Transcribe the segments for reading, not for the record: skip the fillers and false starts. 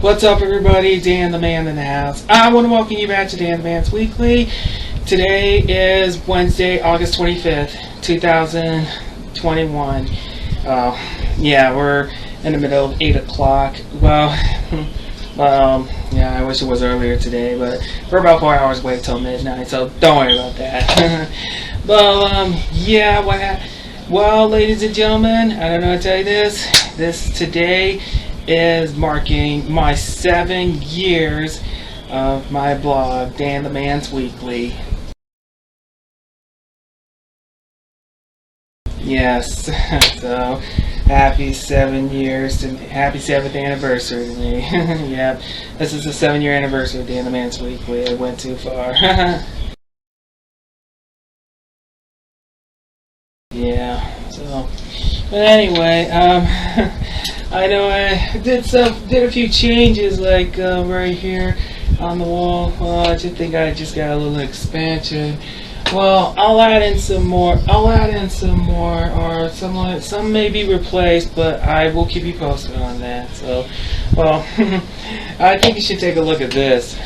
What's up, everybody? Dan the Man in the house. I want to welcome you back to Dan the Man's Weekly. Today is Wednesday, August 25th, 2021. Yeah, we're in the middle of 8 o'clock. Well, yeah, I wish it was earlier today, but we're about 4 hours away till midnight, so don't worry about that. Well, ladies and gentlemen, I don't know how to tell you this. This today is marking my 7 years of my blog, Dan the Man's Weekly. Yes, so happy 7 years and happy 7th anniversary to me. Yep, this is the 7-year anniversary of Dan the Man's Weekly. I went too far. Yeah, so, but anyway, I know I did a few changes, like right here on the wall. Well, I just think I just got a little expansion. Well, I'll add in some more, or some may be replaced, but I will keep you posted on that. So, well, I think you should take a look at this.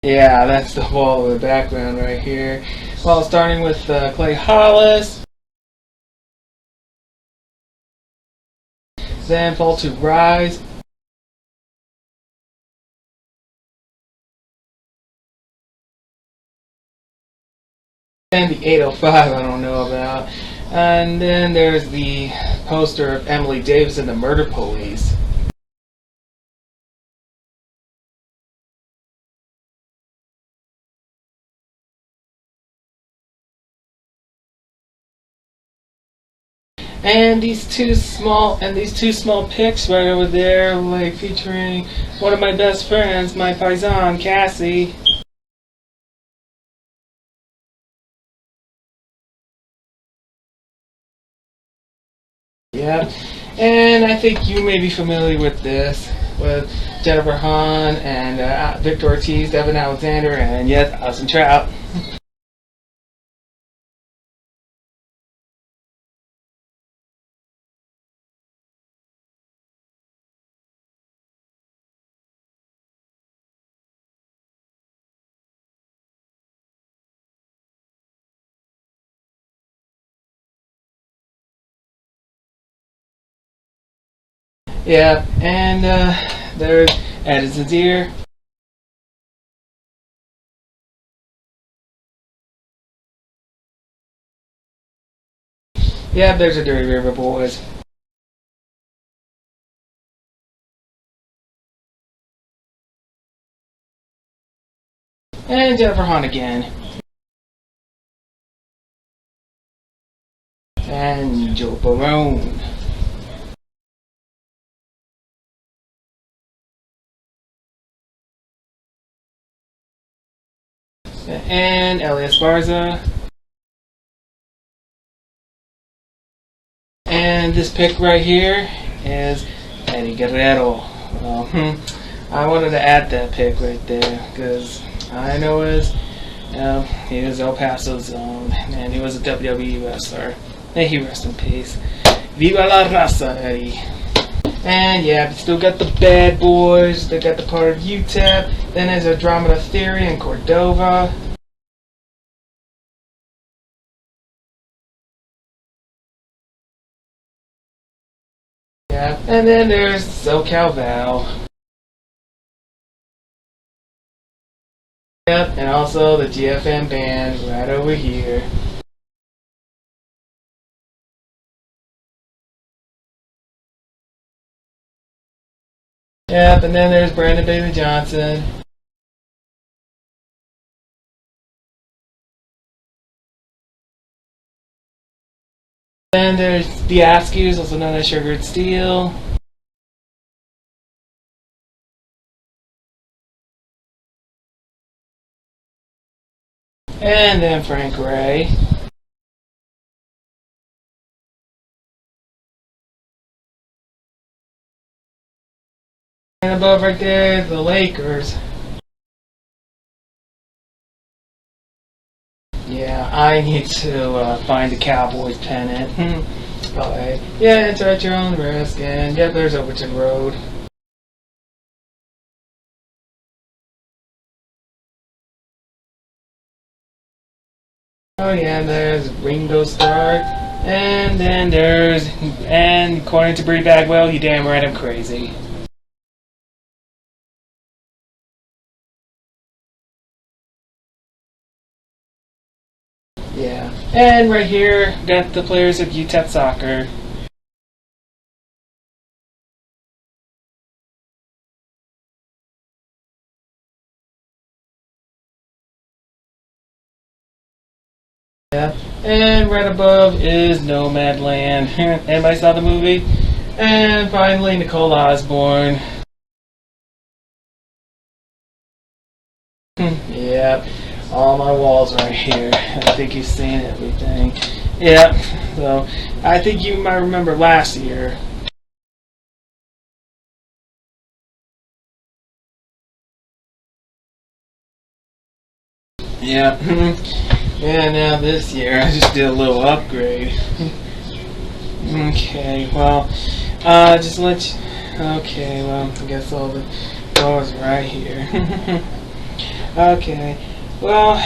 Yeah, that's the wall of the background right here. Well, starting with Clay Hollis, then Fall to Rise, and the 805 I don't know about, and then there's the poster of Emily Davis and the Murder Police. And these two small pics right over there, like featuring one of my best friends, my paisan, Cassie. Yeah, and I think you may be familiar with this, with Jennifer Hahn and Victor Ortiz, Devin Alexander, and yes, Austin Trout. Yeah, and there's Edison's ear. Yeah, there's the Dirty River Boys. And Jennifer Hahn again. And Joe Barone. And Elias Barza. And this pic right here is Eddie Guerrero. I wanted to add that pic right there because I know he was El Paso's own, and he was a WWE wrestler. May he rest in peace. Viva la raza, Eddie. And yeah, still got the Bad Boys. They got the part of Utep. Then there's Andromeda Theory in Cordova. Yeah, and then there's SoCal Val. Yep, and also the GFM band right over here. Yep, and then there's Brandon Bailey Johnson. Then there's the Askews, also known as Sugared Steel. And then Frank Ray. And above right there, the Lakers. Yeah, I need to find the Cowboys pennant. But yeah, it's at your own risk. And yep, there's Overton Road. Oh yeah, and there's Ringo Starr. And then there's, and according to Bree Bagwell, you damn right I'm crazy. Yeah. And right here, got the players of Utep Soccer. Yeah. And right above is Nomadland. Anybody saw the movie? And finally, Nicole Osborne. Yep. All my walls right here. I think you've seen everything. Yep. So, I think you might remember last year. Yeah. Yeah, now this year I just did a little upgrade. Okay, well, just let you, okay, well, I guess all the doors right here. Okay, well,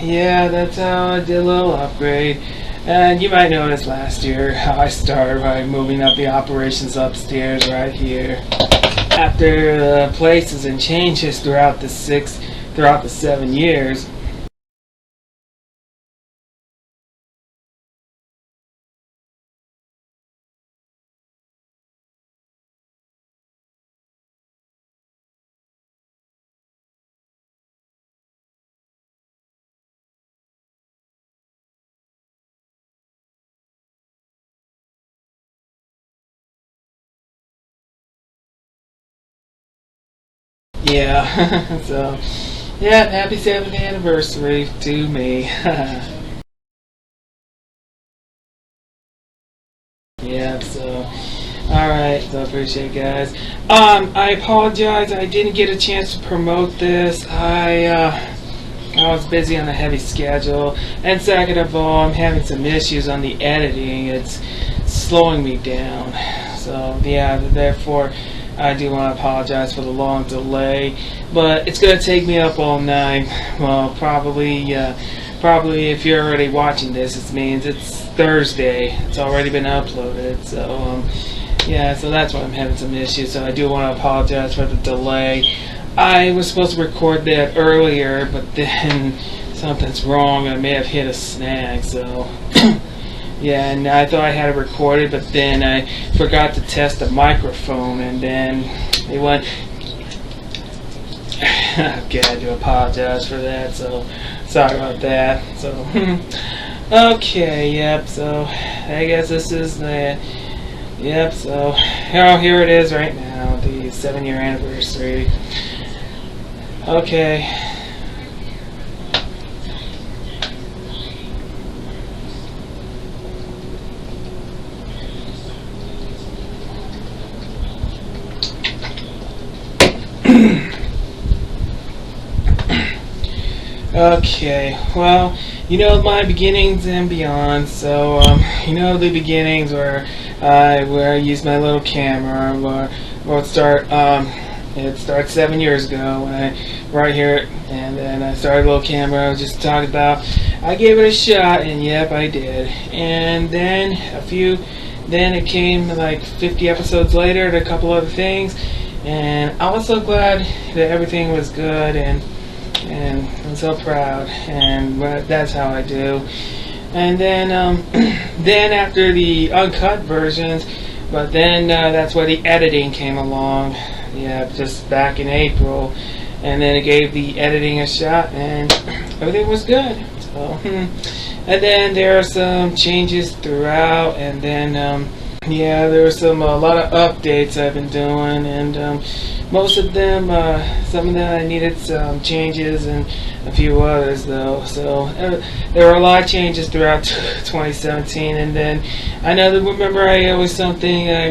yeah, that's how I did a little upgrade. And you might notice last year how I started by moving up the operations upstairs right here. After the places and changes throughout the 7 years, yeah, so, yeah, happy 7th anniversary to me. Yeah, so, alright, so appreciate it, guys. I apologize, I didn't get a chance to promote this. I was busy on a heavy schedule, and second of all, I'm having some issues on the editing. It's slowing me down. So, yeah, therefore, I do want to apologize for the long delay, but it's going to take me up all night. Well, probably if you're already watching this, it means it's Thursday. It's already been uploaded, so yeah, so that's why I'm having some issues. So I do want to apologize for the delay. I was supposed to record that earlier, but then something's wrong. I may have hit a snag, so yeah, and I thought I had it recorded, but then I forgot to test the microphone, and then it went. Okay, I do apologize for that, so sorry about that. So, okay, yep, so I guess this is the, yep, so here it is right now, the 7-year anniversary. Okay. Okay, well, you know my beginnings and beyond. So, you know the beginnings where I used my little camera. Where it started 7 years ago when right here, and then I started a little camera. I was just talking about. I gave it a shot, and yep, I did. And then then it came like 50 episodes later, and a couple other things, and I was so glad that everything was good and I'm so proud, and that's how I do. And then then after the uncut versions, but then that's where the editing came along. Yeah, just back in April, and then it gave the editing a shot, and everything was good. So, and then there are some changes throughout, and then Yeah, there was a lot of updates I've been doing, and most of them, some of them I needed some changes, and a few others though. So there were a lot of changes throughout 2017, and then I know that, remember, I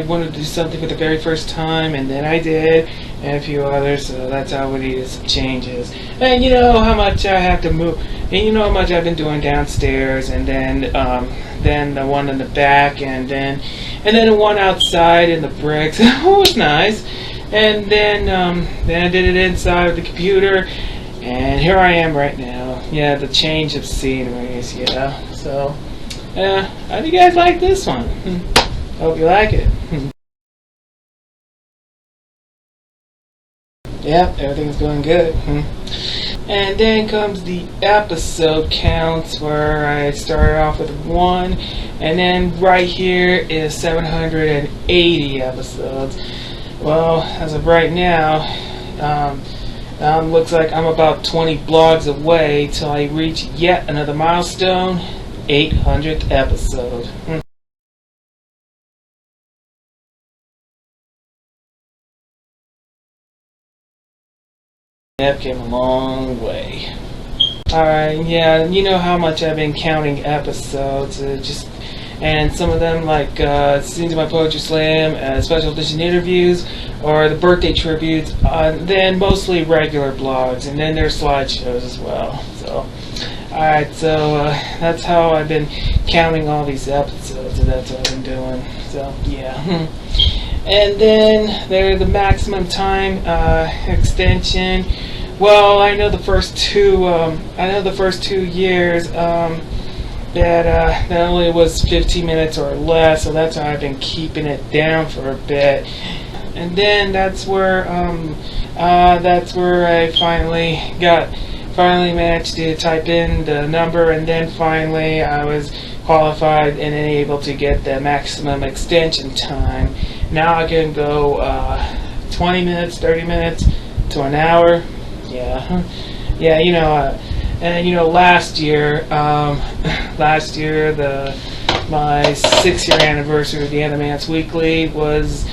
wanted to do something for the very first time, and then I did, and a few others. So that's how we needed some changes. And you know how much I have to move, and you know how much I've been doing downstairs, and then the one in the back, and then the one outside in the bricks. Oh, it was nice. And then I did it inside of the computer, and here I am right now. Yeah, the change of sceneries. Yeah. So, how do you guys like this one? Hope you like it. Yep, everything's going good. And then comes the episode counts, where I started off with 1, and then right here is 780 episodes. Well, as of right now, looks like I'm about 20 blogs away till I reach yet another milestone, 800th episode. Yep, came a long way. Alright, yeah, you know how much I've been counting episodes, and some of them, like Scenes of My Poetry Slam, special edition interviews, or the birthday tributes, then mostly regular blogs, and then there's slideshows as well. So, alright, so that's how I've been counting all these episodes, and that's what I've been doing. So, yeah. And then there's the maximum time extension. Well, I know the first 2 years that only was 15 minutes or less, so that's why I've been keeping it down for a bit. And then that's where I finally managed to type in the number, and then finally I was qualified and able to get the maximum extension time. Now I can go 20 minutes, 30 minutes to an hour. Yeah, yeah. And last year, my 6-year anniversary of the Animance Weekly was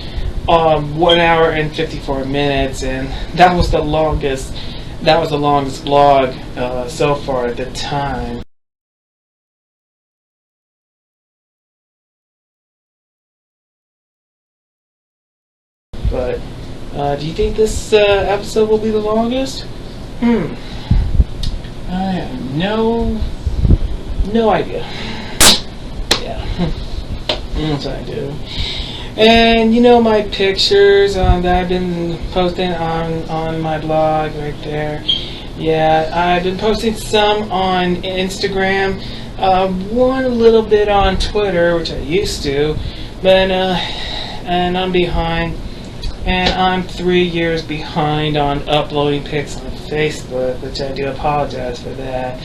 1 hour and 54 minutes, and that was the longest. That was the longest blog so far at the time. But do you think this episode will be the longest? I have no idea. Yeah, that's what I do. And my pictures that I've been posting on my blog right there. Yeah, I've been posting some on Instagram, one a little bit on Twitter, which I used to, but and I'm behind. And I'm 3 years behind on uploading pics on Facebook, which I do apologize for that.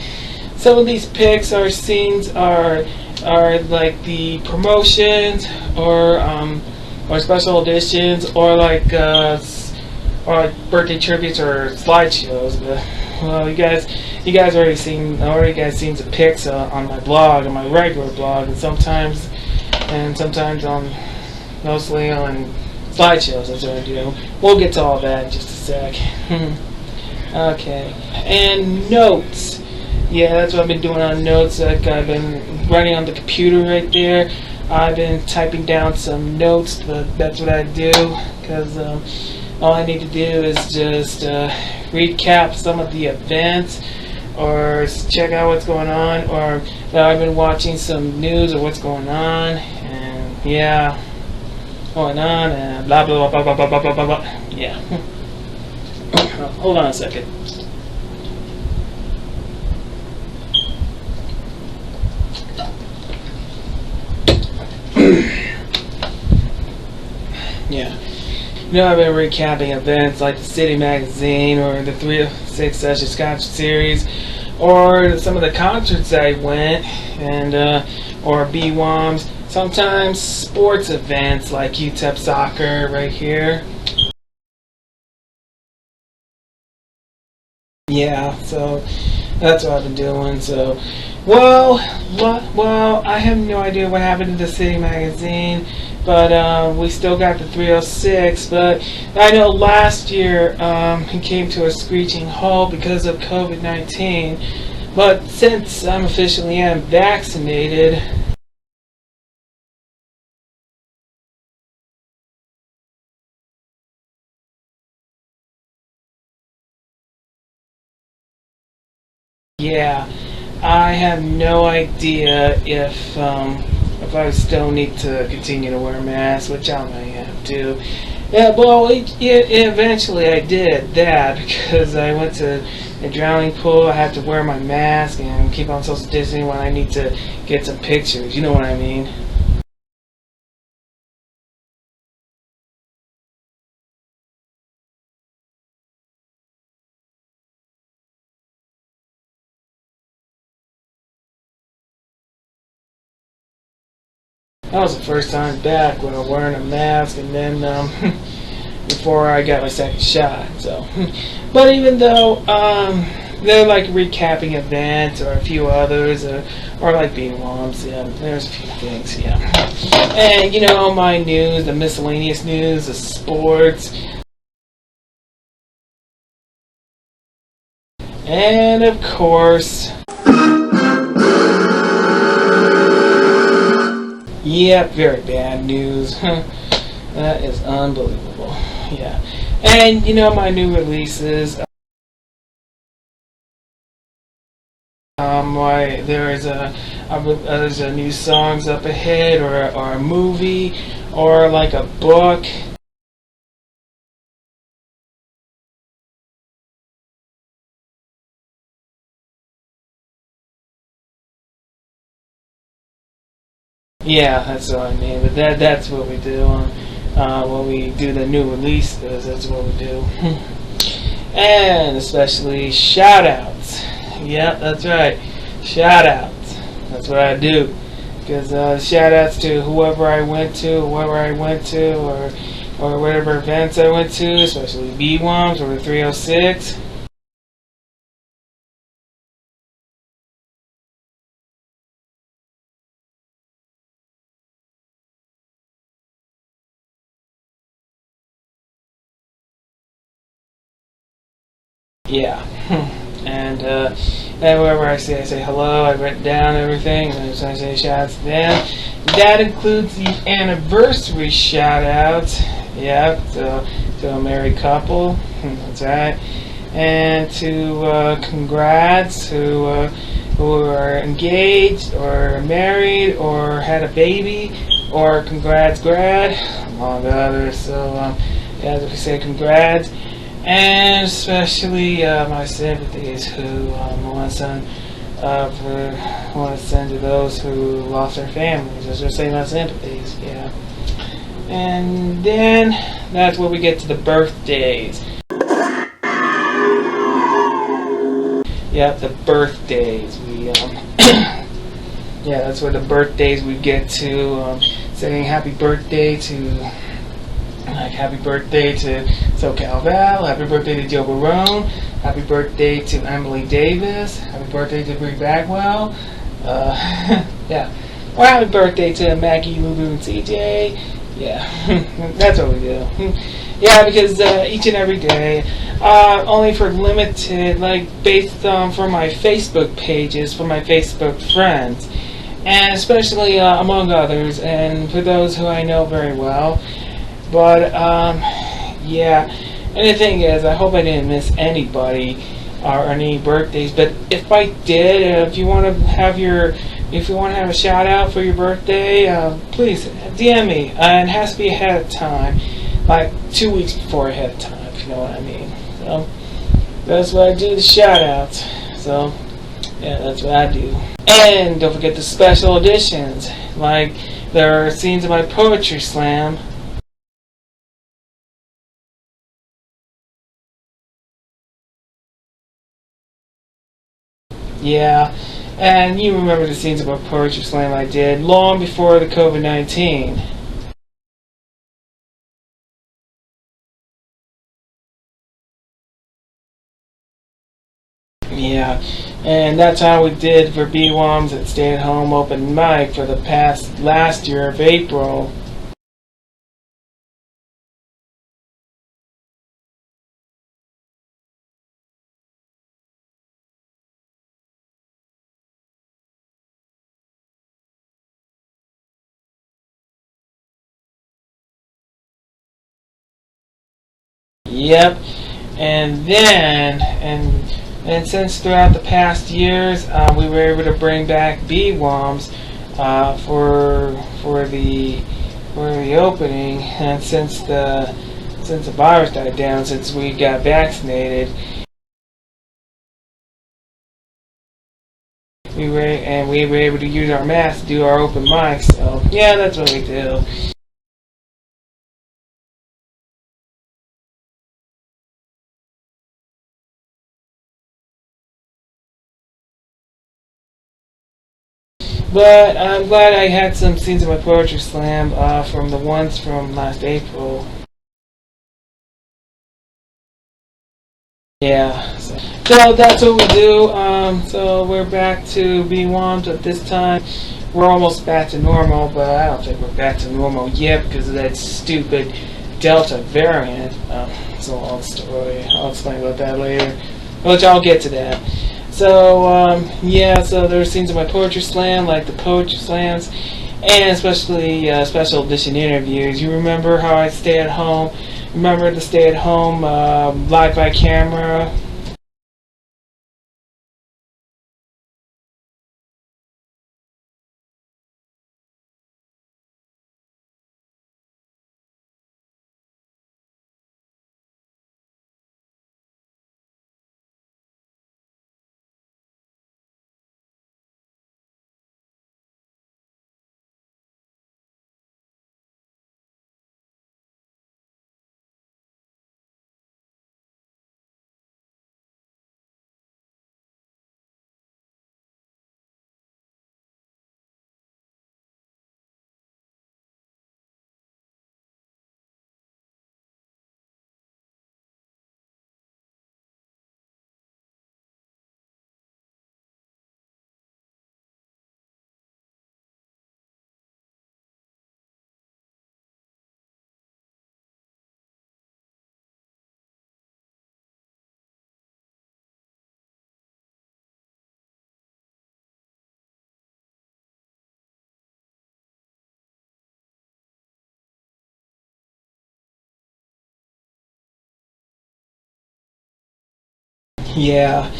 Some of these pics are scenes are like the promotions or special editions, or like birthday tributes or slideshows. But well, you guys already seen the pics on my blog, on my regular blog, and sometimes mostly on slideshows. That's what I do. We'll get to all that in just a sec. Okay. And notes. Yeah, that's what I've been doing on notes. Like, I've been running on the computer right there. I've been typing down some notes, but that's what I do, because all I need to do is just recap some of the events, or check out what's going on, or I've been watching some news of what's going on, and yeah, going on, and blah blah blah blah blah blah blah blah blah. Yeah. Hold on a second. Yeah. I've been recapping events like the City Magazine, or the 306 Session Scotch series, or some of the concerts I went, and or BWOMs. Sometimes sports events like Utep Soccer right here. Yeah, so That's what I've been doing. So, well, I have no idea what happened to the City magazine, but we still got the 306. But I know last year it came to a screeching halt because of COVID-19. But since I'm officially vaccinated, yeah, I have no idea if I still need to continue to wear a mask, which I may have to. Yeah, well, eventually I did that because I went to a drowning pool. I had to wear my mask and keep on social distancing when I need to get some pictures. You know what I mean? That was the first time back when I was wearing a mask, and then before I got my second shot. So, but even though they're like recapping events or a few others, or like being moms, yeah, there's a few things, yeah. And you know, my news, the miscellaneous news, the sports, and of course, yep, very bad news. That is unbelievable. Yeah. And you know, my new releases. There's a new songs up ahead, or a movie, or like a book. Yeah, that's what I mean. But that's what we do when we do the new releases. That's what we do. And especially shout outs. Yep, that's right. Shout outs. That's what I do. Because shout outs to whoever I went to, or whatever events I went to, especially B1s or the 306. Yeah. And wherever I say hello, I write down everything, and I say shout outs to them. That includes the anniversary shout outs. Yeah, to a married couple. That's right. And to congrats who are engaged or married or had a baby, or congrats grad, among others. So yeah, if we say congrats. And especially my sympathies who want to send to those who lost their families. As I say, my sympathies, yeah. And then that's where we get to the birthdays. Yeah, the birthdays. Yeah, that's where the birthdays we get to saying happy birthday to. Like happy birthday to SoCal Val, happy birthday to Joe Barone, happy birthday to Emily Davis, happy birthday to Brie Bagwell, yeah, or happy birthday to Maggie, Lulu, and CJ. Yeah, that's what we do. Yeah, because each and every day, only for limited, like based for my Facebook pages, for my Facebook friends, and especially among others, and for those who I know very well. But yeah, and the thing is, I hope I didn't miss anybody or any birthdays. But if I did, if you want to have a shout out for your birthday, please DM me. And it has to be ahead of time, like 2 weeks before ahead of time, if you know what I mean. So that's what I do, the shout outs. So yeah, that's what I do. And don't forget the special editions, like there are scenes of my poetry slam. Yeah, and you remember the scenes of a poetry slam I did long before the COVID-19. Yeah. Yeah, and that's how we did for BWOMs at Stay at Home Open Mic for the last year of April. Yep, and since throughout the past years we were able to bring back BWOMs for the opening, and since the virus died down, since we got vaccinated, we were able to use our masks to do our open mics. So yeah, that's what we do. But I'm glad I had some scenes of my poetry slam from the ones from last April. Yeah, so that's what we do. So we're back to BWOMs at this time. We're almost back to normal, but I don't think we're back to normal yet because of that stupid Delta variant. It's a long story. I'll explain about that later, which I'll get to that. So yeah, so there's scenes of my poetry slam, like the poetry slams, and especially special edition interviews. You remember how I stay at home? Remember the stay at home live by camera? Yeah.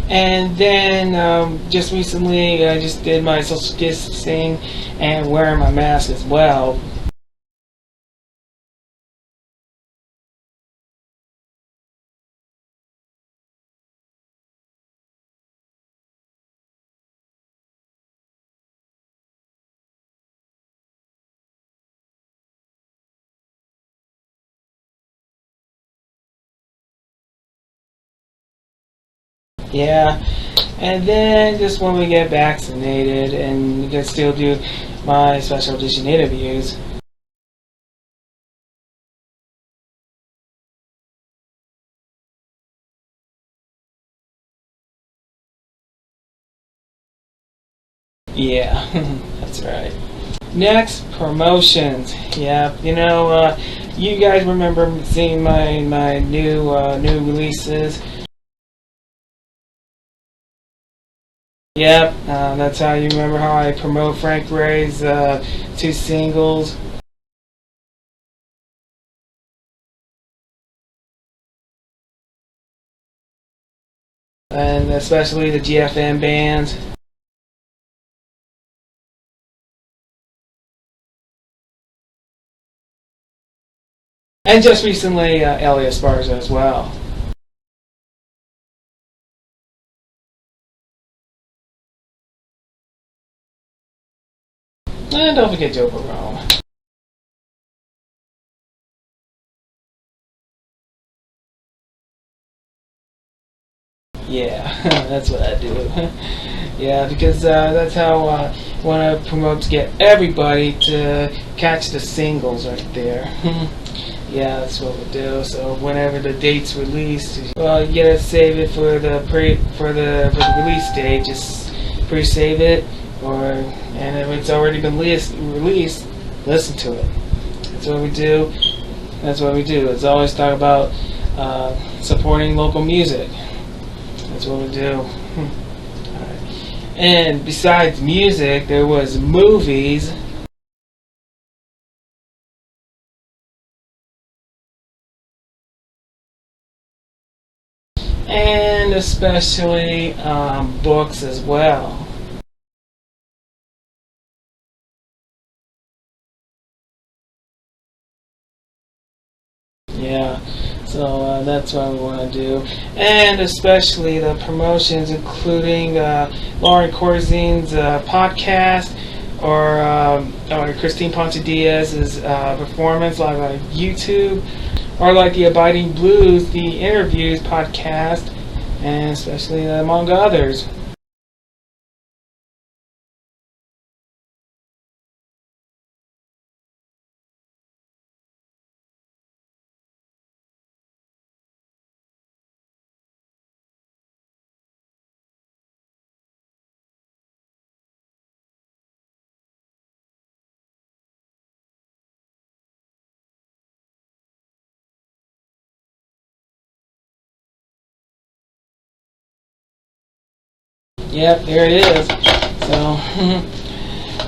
And then just recently I just did my social distancing and wearing my mask as well. Yeah. And then just when we get vaccinated and we can still do my special edition interviews. Yeah, that's right. Next, promotions. Yeah, you guys remember seeing my new releases. Yep, that's how you remember how I promote Frank Ray's two singles. And especially the GFM bands. And just recently, Elliot Sparza as well. And don't forget Joe Barone. Yeah, that's what I do. Yeah, because that's how I want to promote to get everybody to catch the singles right there. yeah, that's what we'll do. So whenever the date's released, well, you gotta save it for the release date. Just pre-save it, and if it's already been released, listen to it. That's what we do. That's what we do. It's always talk about supporting local music. That's what we do. Alright. And besides music, there was movies. And especially books as well. Yeah, so that's what we want to do. And especially the promotions, including Lauren Corzine's podcast, or Christine Ponce Diaz's performance live on YouTube, or like the Abiding Blues, the interviews podcast, and especially among others. Yep, there it is. So,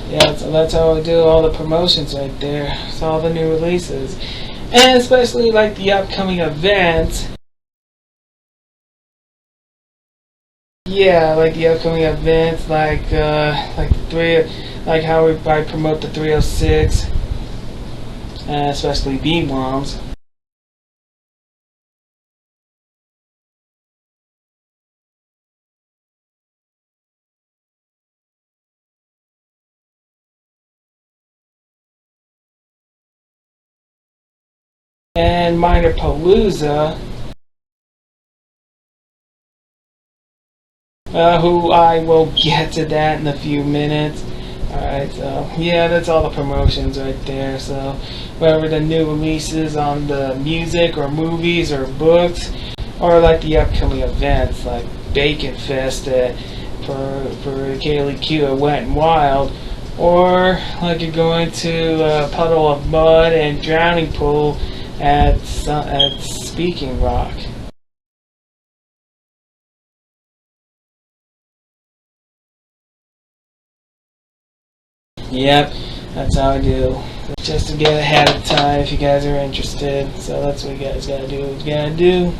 yeah, so that's how we do all the promotions right there. It's all the new releases. And especially like the upcoming events. Yeah, like the upcoming events, like how I promote the 306, especially B-Moms. And Minor Palooza, who I will get to that in a few minutes. Alright, so yeah, that's all the promotions right there. So whatever the new releases on the music or movies or books, or like the upcoming events like Bacon Fest for Kaylee Q at Wet and Wild, or like you're going to a Puddle of Mud and Drowning Pool at Speaking Rock. Yep, that's how I do. Just to get ahead of time if you guys are interested. So that's what you guys gotta do. What you gotta do.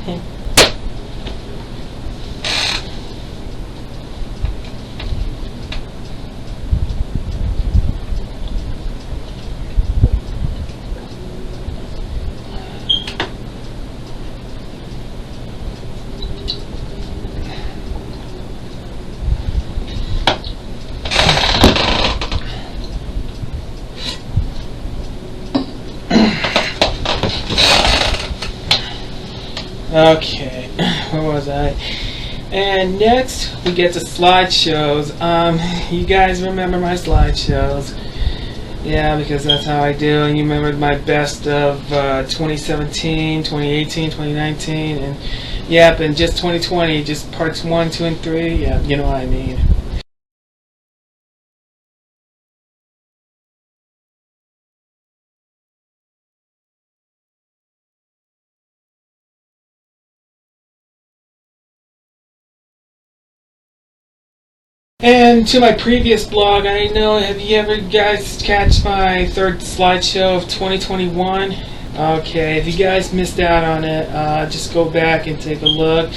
Okay, where was I? And next we get to slideshows. You guys remember my slideshows? Yeah, because that's how I do. And you remember my best of 2017, 2018, 2019, and yep, and just 2020, just parts 1, 2, and 3. Yeah, you know what I mean. And to my previous blog, I know, have you ever guys catch my third slideshow of 2021? Okay, if you guys missed out on it, just go back and take a look.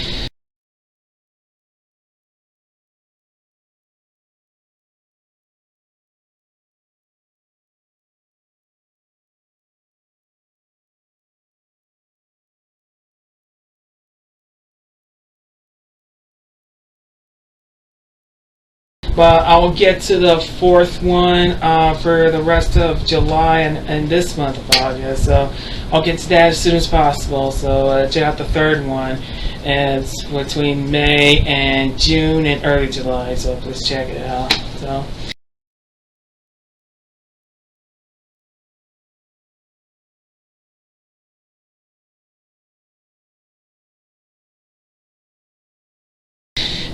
But I will get to the fourth one for the rest of July and this month of August. So I'll get to that as soon as possible. So check out the third one. And it's between May and June and early July. So please check it out. So.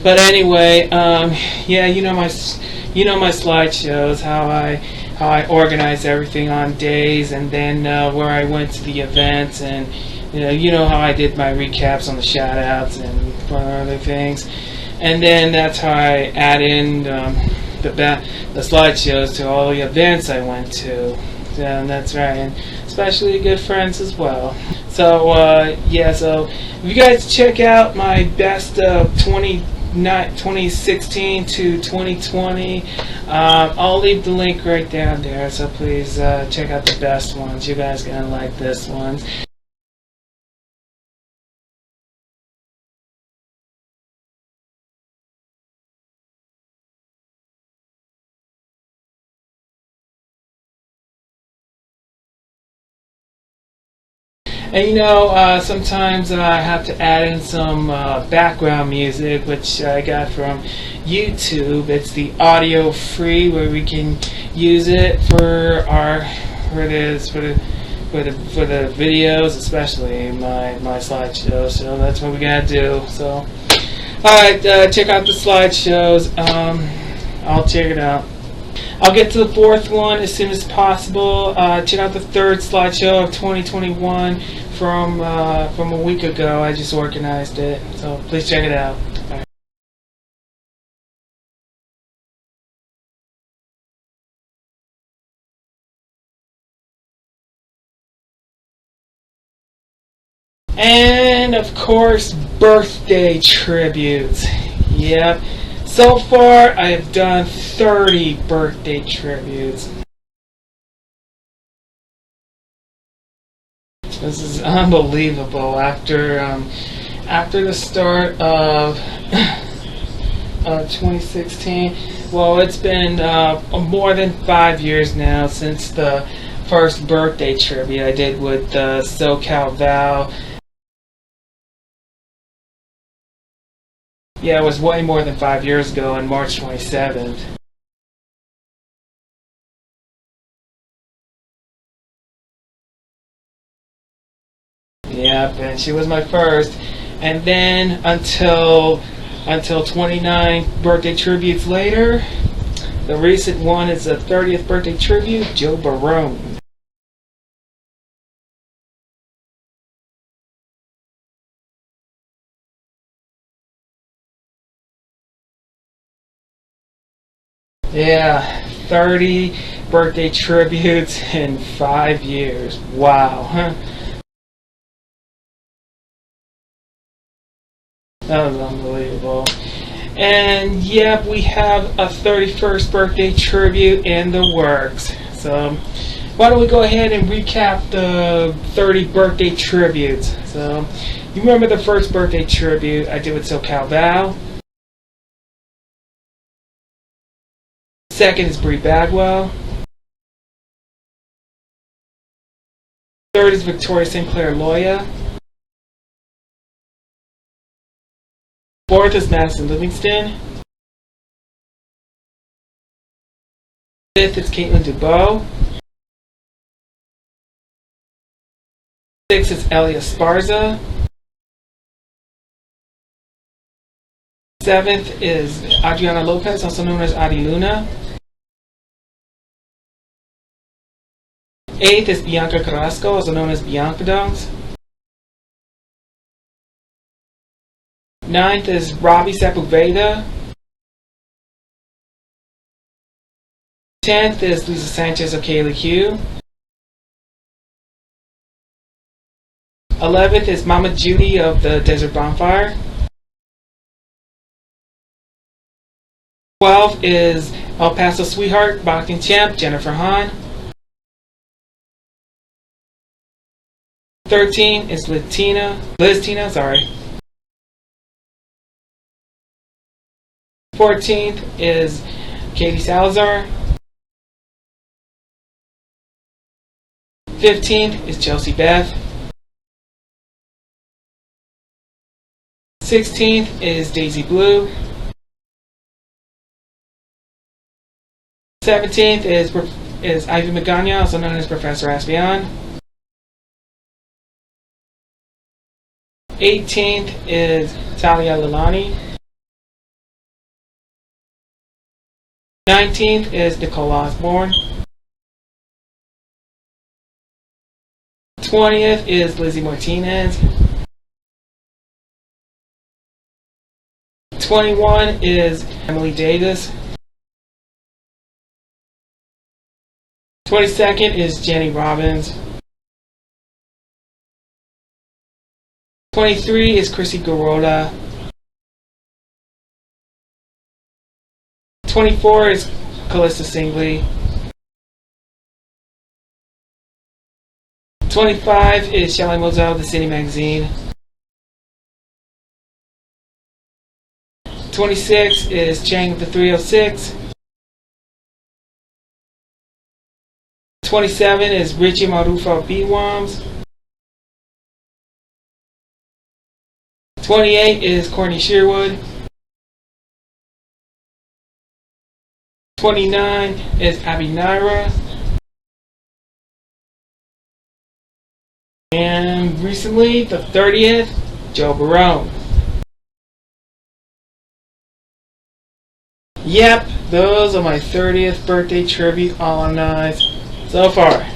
But anyway, yeah, you know my slideshows, how I organize everything on days, and then where I went to the events, and you know how I did my recaps on the shoutouts and other things, and then that's how I add in the slideshows to all the events I went to. Yeah, that's right, and especially good friends as well. So yeah, so if you guys check out my best 2016 to 2020, I'll leave the link right down there, so please check out the best ones. You guys are gonna like this one. And sometimes I have to add in some background music, which I got from YouTube. It's the audio free, where we can use it for the videos, especially my slideshows. So that's what we gotta do. So, alright, check out the slideshows. I'll check it out. I'll get to the fourth one as soon as possible. Check out the third slideshow of 2021 from a week ago. I just organized it, so please check it out. Bye. And of course, birthday tributes. Yep. So far, I have done 30 birthday tributes. This is unbelievable. After the start of 2016, well, it's been more than 5 years now since the first birthday tribute I did with SoCal Val. Yeah, it was way more than 5 years ago on March 27th. Yep, and she was my first. And then until 29 birthday tributes later, the recent one is the 30th birthday tribute, Joe Barone. Yeah, 30 birthday tributes in 5 years. Wow, huh? That was unbelievable. And yep, we have a 31st birthday tribute in the works. So why don't we go ahead and recap the 30 birthday tributes. So you remember the first birthday tribute I did with SoCal Val. Second is Brie Bagwell. Third is Victoria Sinclair Loya. Fourth is Madison Livingston. Fifth is Caitlin Dubois. Sixth is Elia Sparza. Seventh is Adriana Lopez, also known as Adi Luna. Eighth is Bianca Carrasco, also known as Bianca Dunks. Ninth is Robbie Sepulveda. 10th is Lisa Sanchez of Kaylee Q. 11th is Mama Judy of the Desert Bonfire. 12th is El Paso Sweetheart boxing champ Jennifer Hahn. 13 is Liz Tina. 14th is Katie Salazar. 15th is Chelsea Beth. 16th is Daisy Blue. 17th is Ivy Magana, also known as Professor Aspion. 18th is Talia Lalani. 19th is Nicole Osborne. 20th is Lizzie Martinez. 21 is Emily Davis. 22nd is Jenny Robbins. 23 is Chrissy Garola. 24 is Callista Singley. 25 is Shelley Moselle of the City Magazine. 26 is Chang of the 306. 27 is Richie Marufa of B-Woms. 28 is Courtney Sherwood. 29 is Abby Naira. And recently, the 30th, Joe Barone. Yep, those are my 30th birthday tribute alumni so far.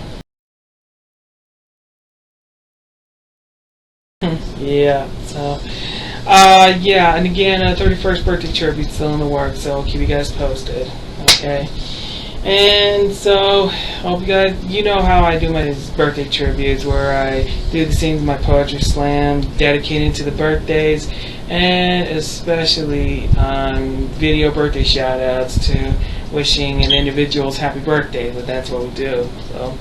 Yeah, so, yeah, and again, 31st birthday tribute still in the works, so I'll keep you guys posted, okay? And so, hope you guys, you know how I do my birthday tributes, where I do the scenes of my poetry slam dedicated to the birthdays, and especially video birthday shout-outs to wishing an individual's happy birthday, but that's what we do. So,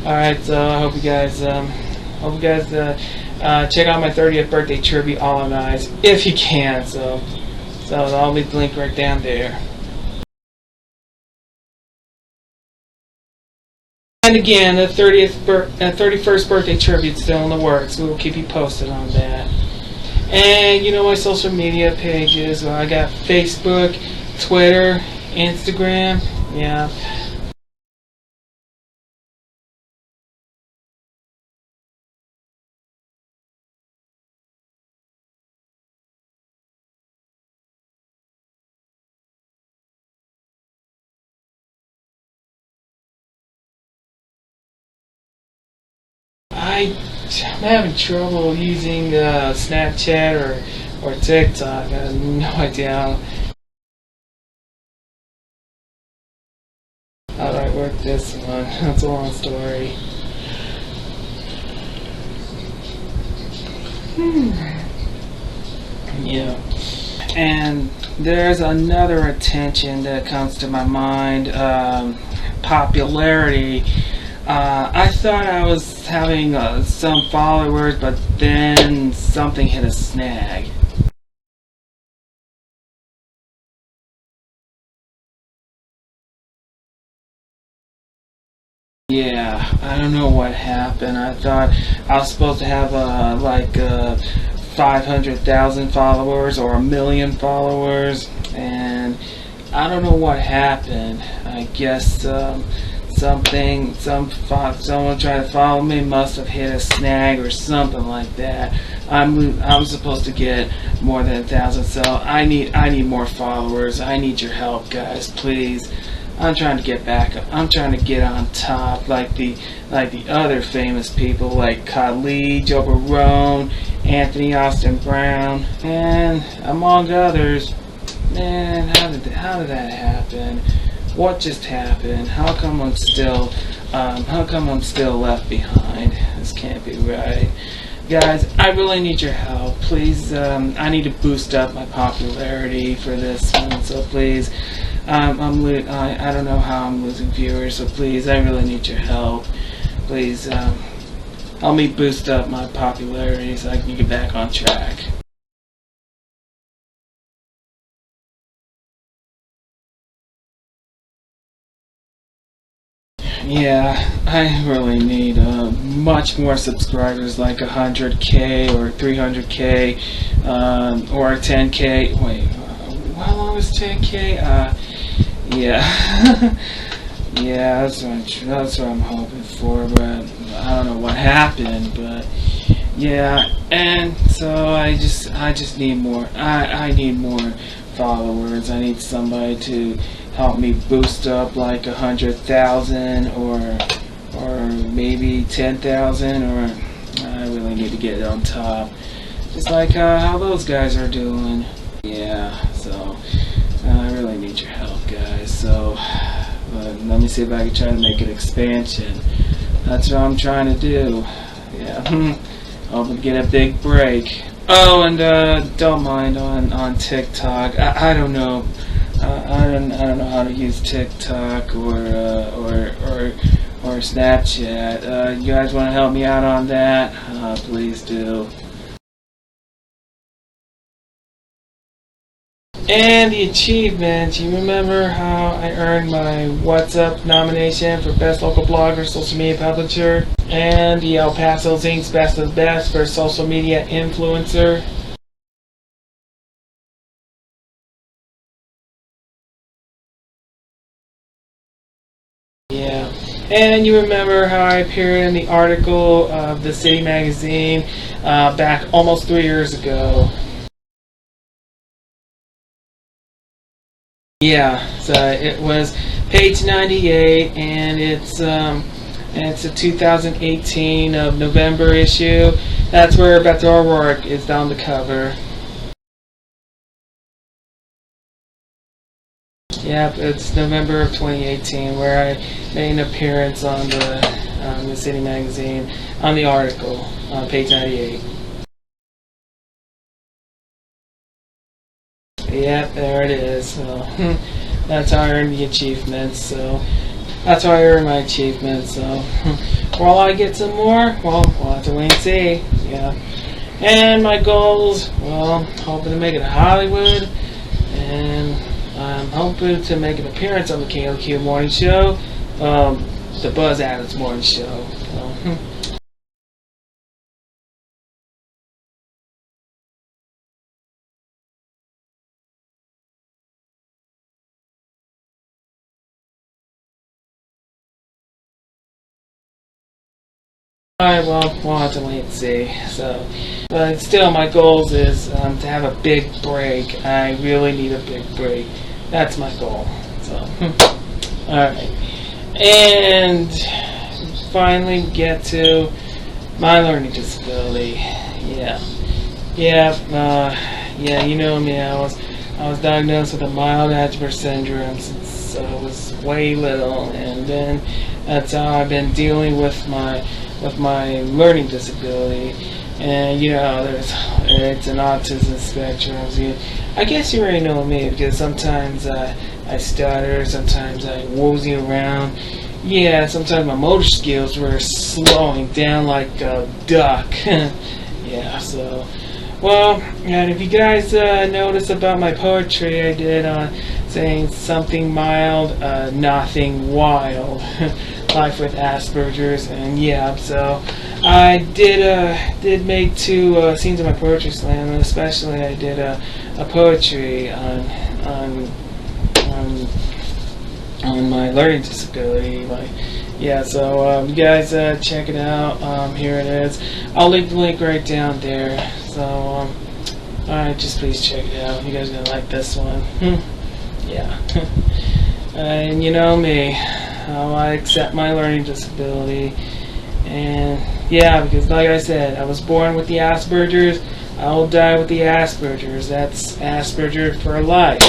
alright, so I hope you guys, check out my 30th birthday tribute alumni if you can, so I'll leave the link right down there. And again, the 31st birthday tribute is still in the works. We will keep you posted on that. And you know my social media pages. I got Facebook, Twitter, Instagram. Yeah. I'm having trouble using Snapchat or TikTok. I have no idea how do I work this one. That's a long story. Yeah. And there's another attention that comes to my mind. Popularity. I thought I was having some followers, but then something hit a snag. Yeah, I don't know what happened. I thought I was supposed to have like 500,000 followers or 1,000,000 followers, and I don't know what happened. I guess someone trying to follow me must have hit a snag or something like that. I'm supposed to get more than 1,000, so I need more followers. I need your help, guys, please. I'm trying to get back. I'm trying to get on top like the other famous people like Khalid, Joe Barone, Anthony Austin Brown, and among others. Man, how did that happen? What just happened? How come I'm still left behind? This can't be right. Guys, I really need your help. Please, I need to boost up my popularity for this one, so please, I don't know how I'm losing viewers, so please, I really need your help. Please, help me boost up my popularity so I can get back on track. Yeah, I really need much more subscribers, like 100K or 300K or 10K. Wait, how long is 10K? Yeah, yeah, that's what I'm hoping for, but I don't know what happened, but yeah, and so I just need more. I need more followers. I need somebody to help me boost up like 100,000 or maybe 10,000, or I really need to get it on top, just like how those guys are doing. Yeah, so I really need your help, guys. So let me see if I can try to make an expansion. That's what I'm trying to do. Yeah, hoping to get a big break. Oh, and don't mind on TikTok. I don't know. I don't know how to use TikTok or Snapchat. You guys want to help me out on that? Please do. And the achievements, you remember how I earned my What's Up nomination for Best Local Blogger, Social Media Publisher, and the El Paso Zinc's Best of the Best for Social Media Influencer? Yeah. And you remember how I appeared in the article of the City magazine back almost 3 years ago? Yeah, so it was page 98, and it's a 2018 of November issue. That's where Beto O'Rourke is on the cover. Yep, it's November of 2018 where I made an appearance on the City magazine on the article on page 98. Yep, there it is. So that's how I earned the achievements. So that's how I earned my achievements. So will I get some more? Well, we'll have to wait and see. Yeah. And my goals, well, hoping to make it to Hollywood, and I'm hoping to make an appearance on the KLQ morning show, the Buzz Adams morning show. So, alright, well, we'll have to wait and see. So, but still, my goals is to have a big break. I really need a big break. That's my goal. So, alright. And finally get to my learning disability. Yeah. Yeah, you know me. I was diagnosed with a mild Asperger's syndrome since I was way little, and then that's how I've been dealing with my learning disability. And you know, it's an autism spectrum. So I guess you already know me, because sometimes I stutter, sometimes I woozy around. Yeah, sometimes my motor skills were slowing down like a duck. Yeah, so, well, and if you guys notice about my poetry I did on saying something mild, nothing wild, life with Asperger's, and yeah, so I did make 2 scenes of my poetry slam, and especially I did a poetry on my learning disability. Yeah, so you guys check it out. Here it is. I'll leave the link right down there. So alright, just please check it out. You guys are gonna like this one. Yeah. And you know me, how I accept my learning disability. And yeah, because like I said, I was born with the Asperger's, I will die with the Asperger's. That's Asperger for life.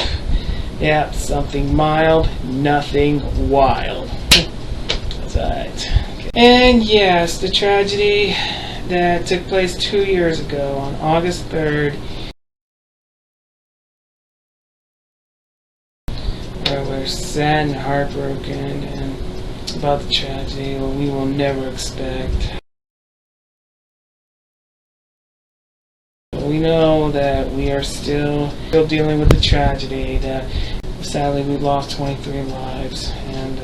Yeah, something mild, nothing wild. That's alright. Okay. And yes, the tragedy that took place 2 years ago on August 3rd, where we're sad and heartbroken and about the tragedy we will never expect. We know that we are still dealing with the tragedy that sadly we lost 23 lives, and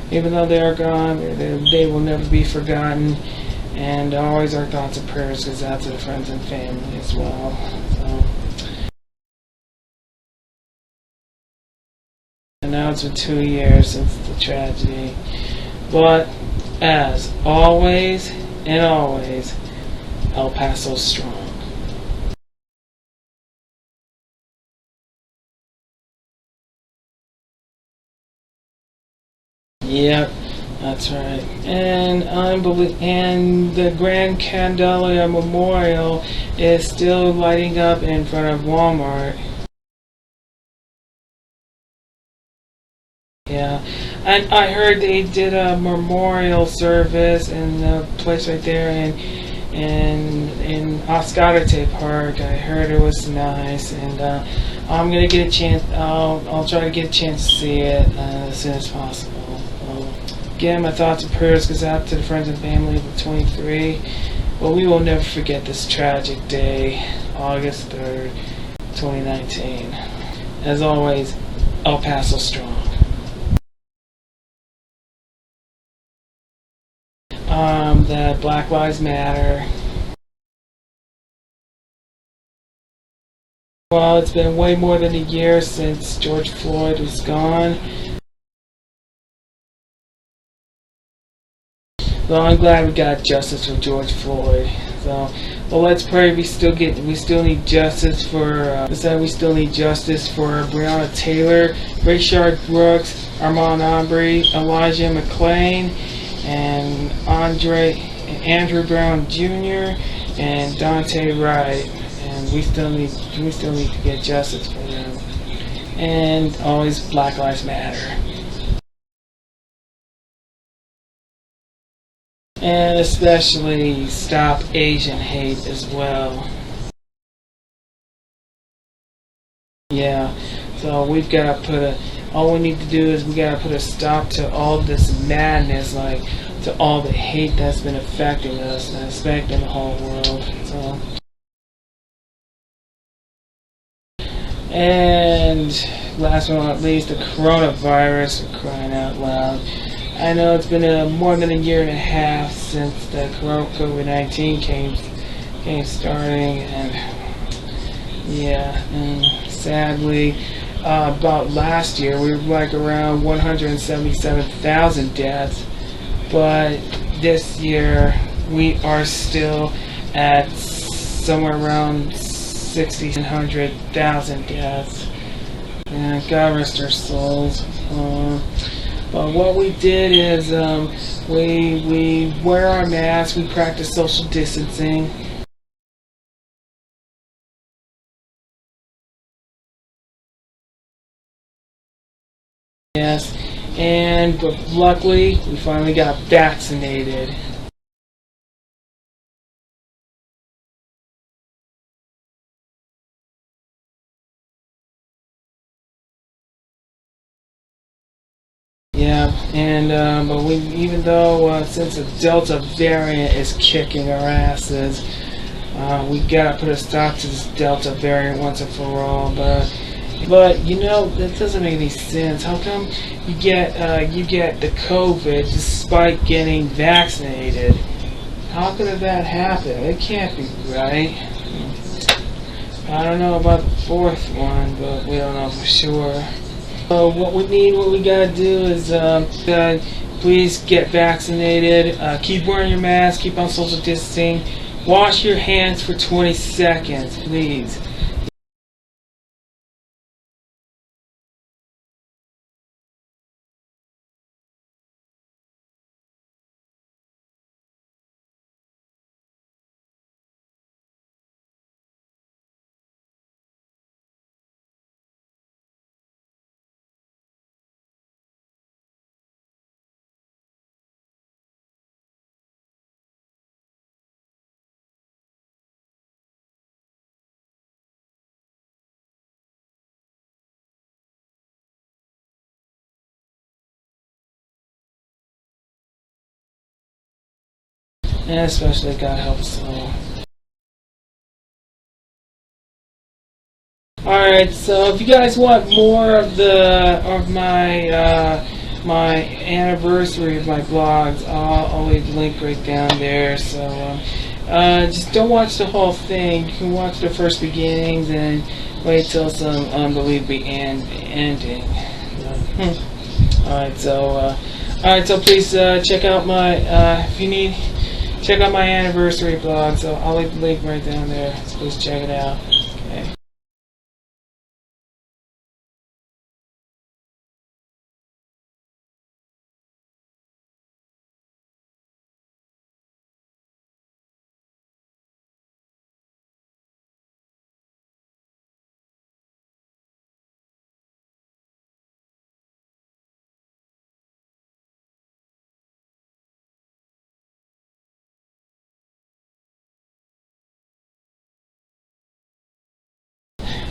even though they are gone, they will never be forgotten, and always our thoughts and prayers goes out to the friends and family as well. So, and now it's been 2 years since the tragedy, but as always and always, El Paso strong. Yep, that's right. And and the Grand Candela Memorial is still lighting up in front of Walmart. Yeah, and I heard they did a memorial service in the place right there in Oscarate Park. I heard it was nice, and I'm gonna get a chance. I'll try to get a chance to see it as soon as possible. Again, my thoughts and prayers goes out to the friends and family of the 23. Well, we will never forget this tragic day, August 3rd, 2019. As always, El Paso strong. That Black Lives Matter. Well, it's been way more than a year since George Floyd was gone. So I'm glad we got justice for George Floyd. So, well, let's pray we still need justice for. We still need justice for Breonna Taylor, Rayshard Brooks, Armand Aubrey, Elijah McClain, and Andrew Brown Jr. and Dante Wright, and we still need to get justice for them. And always Black Lives Matter. And especially stop Asian hate as well. Yeah, so we've got to all we need to do is we got to put a stop to all this madness, like to all the hate that's been affecting us and affecting the whole world. So, and last but not least, the coronavirus, for crying out loud. I know it's been more than a year and a half since the COVID-19 came starting, and yeah, and sadly, about last year we were like around 177,000 deaths, but this year we are still at somewhere around 1,600,000 deaths. And God rest our souls. But what we did is we wear our masks, we practice social distancing. Yes, and luckily we finally got vaccinated. Yeah, and but even though since the Delta variant is kicking our asses, we gotta put a stop to this Delta variant once and for all. But you know that doesn't make any sense. How come you get the COVID despite getting vaccinated? How could that happen? It can't be right. I don't know about the fourth one, but we don't know for sure. What we gotta do is please get vaccinated. Keep wearing your mask. Keep on social distancing. Wash your hands for 20 seconds, please. And especially God help us all. Alright, so if you guys want more of my anniversary of my blogs, I'll leave the link right down there. So just don't watch the whole thing. You can watch the first beginnings and wait till some unbelievable ending. Alright, so please check out my if you need. Check out my anniversary blog, so I'll leave the link right down there, so please check it out. Okay.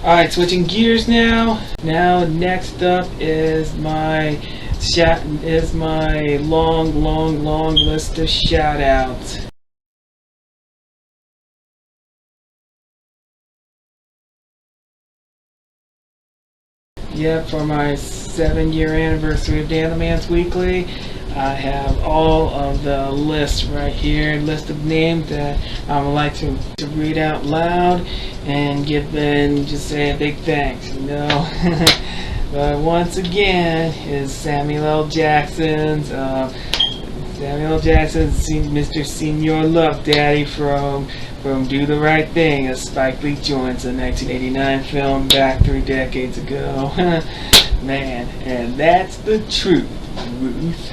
Alright, switching gears now. Now, next up is my long list of shout-outs. Yep, for my 7-year anniversary of Dan the Man's Weekly, I have all of the lists right here, list of names that I would like to read out loud and just say a big thanks, you know. But once again, is Samuel L. Jackson's Mr. Senior Love Daddy from Do the Right Thing, as Spike Lee joins the 1989 film back 3 decades ago. Man, and that's the truth, Ruth.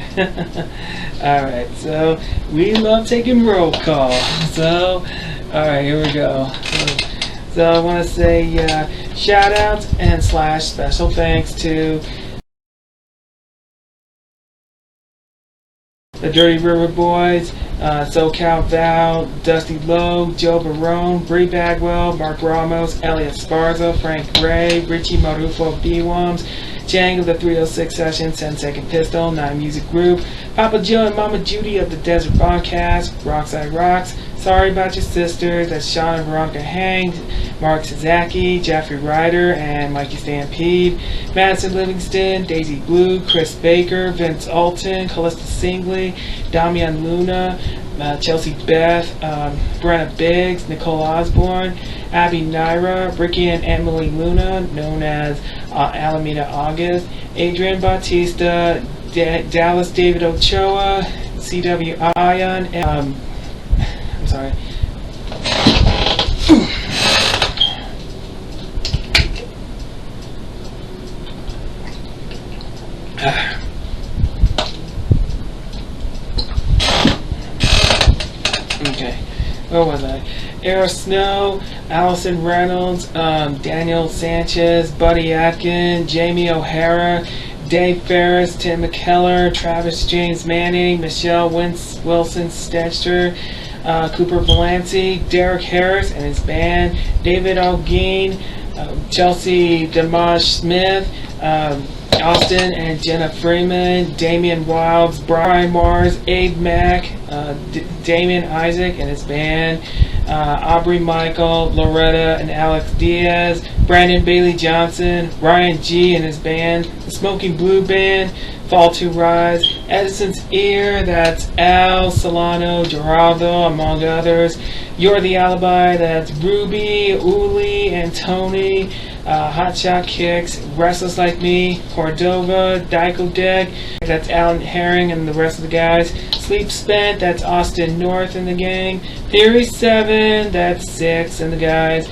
Alright, so we love taking roll call. So, alright, here we go. So I want to say shout outs and / special thanks to the Dirty River Boys, SoCal Val, Dusty Lowe, Joe Barone, Bree Bagwell, Mark Ramos, Elliot Sparza, Frank Gray, Richie Marufo B-Wums, Chang of the 306 Sessions, 10 Second Pistol, 9 Music Group, Papa Joe and Mama Judy of the Desert Podcast, Rockside Rocks, Sorry About Your Sisters, that's Sean and Veronica Hang, Mark Sazaki, Jeffrey Ryder, and Mikey Stampede, Madison Livingston, Daisy Blue, Chris Baker, Vince Alton, Callista Singley, Damian Luna, Chelsea Beth, Brenna Biggs, Nicole Osborne, Abby Naira, Ricky and Emily Luna, known as Alameda August, Adrian Bautista, Dallas David Ochoa, CW Ion, I'm sorry. Okay, where was I? Era Snow, Allison Reynolds, Daniel Sanchez, Buddy Atkin, Jamie O'Hara, Dave Ferris, Tim McKellar, Travis James Manning, Michelle Wilson Stetcher, Cooper Valanci, Derek Harris and his band, David O'Gean, Chelsea Damaj Smith, Austin and Jenna Freeman, Damian Wilds, Brian Mars, Abe Mack, Damien Isaac and his band, Aubrey Michael, Loretta and Alex Diaz, Brandon Bailey Johnson, Ryan G and his band, the Smoking Blue Band, Fall to Rise, Edison's Ear, that's Al, Solano, Geraldo, among others, You're the Alibi, that's Ruby, Uli, and Tony, Hotshot Kicks, Restless Like Me, Cordova, Dyko Deck, that's Alan Herring and the rest of the guys, Sleep Spent, that's Austin North and the gang, Theory 7, that's Six and the guys,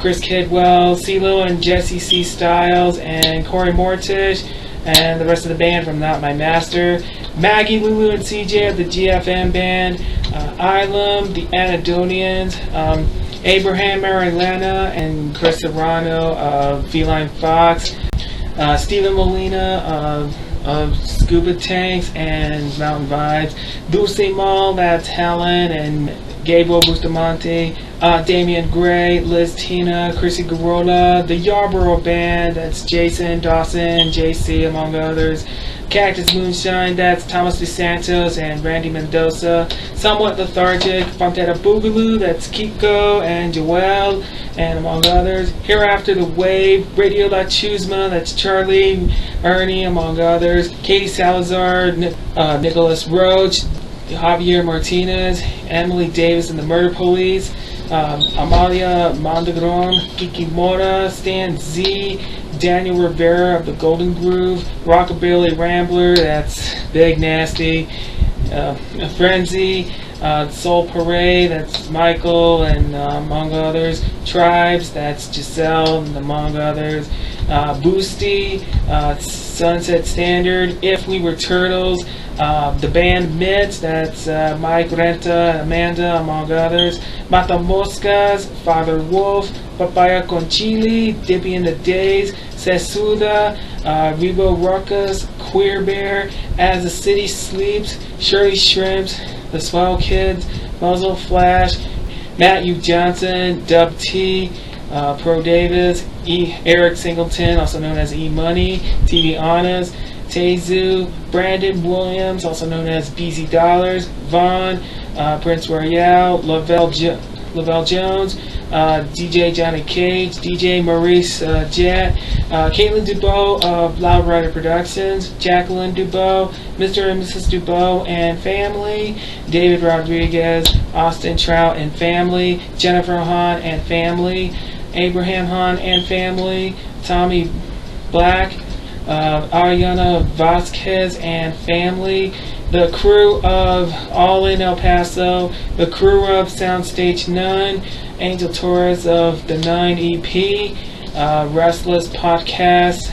Chris Kidwell, CeeLo and Jesse C. Styles, and Corey Mortish, and the rest of the band from Not My Master, Maggie, Lulu, and CJ of the GFM band, Ilum, the Anadonians, Abraham Marilena, and Chris Serrano of Feline Fox, Stephen Molina of Scuba Tanks and Mountain Vibes, Dulce Mall, that's Helen, and Gabriel Bustamante, Damian Gray, Liz Tina, Chrissy Garola, the Yarborough Band, that's Jason, Dawson, JC, among others, Cactus Moonshine, that's Thomas DeSantos and Randy Mendoza, Somewhat Lethargic, Fontana Boogaloo, that's Kiko and Joel, and among others, Hereafter the Wave, Radio La Chusma, that's Charlie, Ernie, among others, Katie Salazar, Nicholas Roach, Javier Martinez, Emily Davis and the Murder Police, Amalia Mondegron, Kiki Mora, Stan Z, Daniel Rivera of the Golden Groove, Rockabilly Rambler, that's Big Nasty, Frenzy, Soul Parade, that's Michael and among others, Tribes, that's Giselle and among others, Boosty, Sunset Standard, If We Were Turtles, the band Mitch, that's Mike Renta and Amanda, among others, Mata Moscas, Father Wolf, Papaya con Chili, Dippy in the Days, Sesuda, Rebo Ruckus, Queer Bear, As the City Sleeps, Shirley Shrimps, The Swell Kids, Muzzle Flash, Matthew Johnson, Dub T, Pro Davis, Eric Singleton, also known as E Money, TV Honest, Tezu, Brandon Williams, also known as BZ Dollars, Vaughn, Prince Royale, Lavelle Jones, DJ Johnny Cage, DJ Maurice Jet, Caitlin Dubois of Loud Rider Productions, Jacqueline Dubois, Mr. and Mrs. Dubois and family, David Rodriguez, Austin Trout and family, Jennifer Hahn and family, Abraham Hahn and family, Tommy Black, Ariana Vasquez and family, the crew of All in El Paso, the crew of Soundstage None, Angel Torres of the 9 EP, Restless Podcast,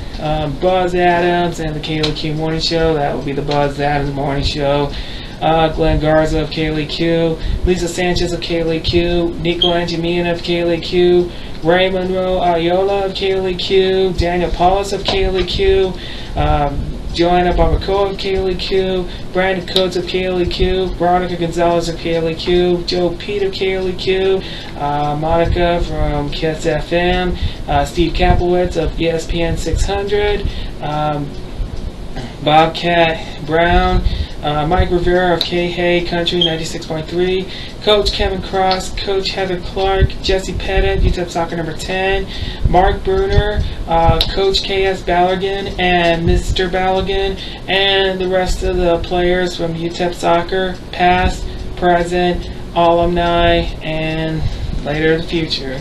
Buzz Adams and the Kaylee Q Morning Show. That will be the Buzz Adams Morning Show. Glenn Garza of Kaylee Q, Lisa Sanchez of Kaylee Q, Nico Angelina of Kaylee Q, Ray Monroe Ayola of Kaylee Q, Daniel Paulus of Kaylee Q, Joanna Barbacoa of Kaylee Q, Brandon Coates of Kaylee Q, Veronica Gonzalez of Kaylee Q, Joe Pete of Kaylee Q, Monica from Kiss FM, Steve Kaplowitz of ESPN 600, Bobcat Brown, Mike Rivera of K-Hay Country 96.3, Coach Kevin Cross, Coach Heather Clark, Jesse Pettit, Utep Soccer number 10, Mark Bruner, Coach K.S. Balogun, and Mr. Balogun, and the rest of the players from Utep Soccer, past, present, alumni, and later in the future.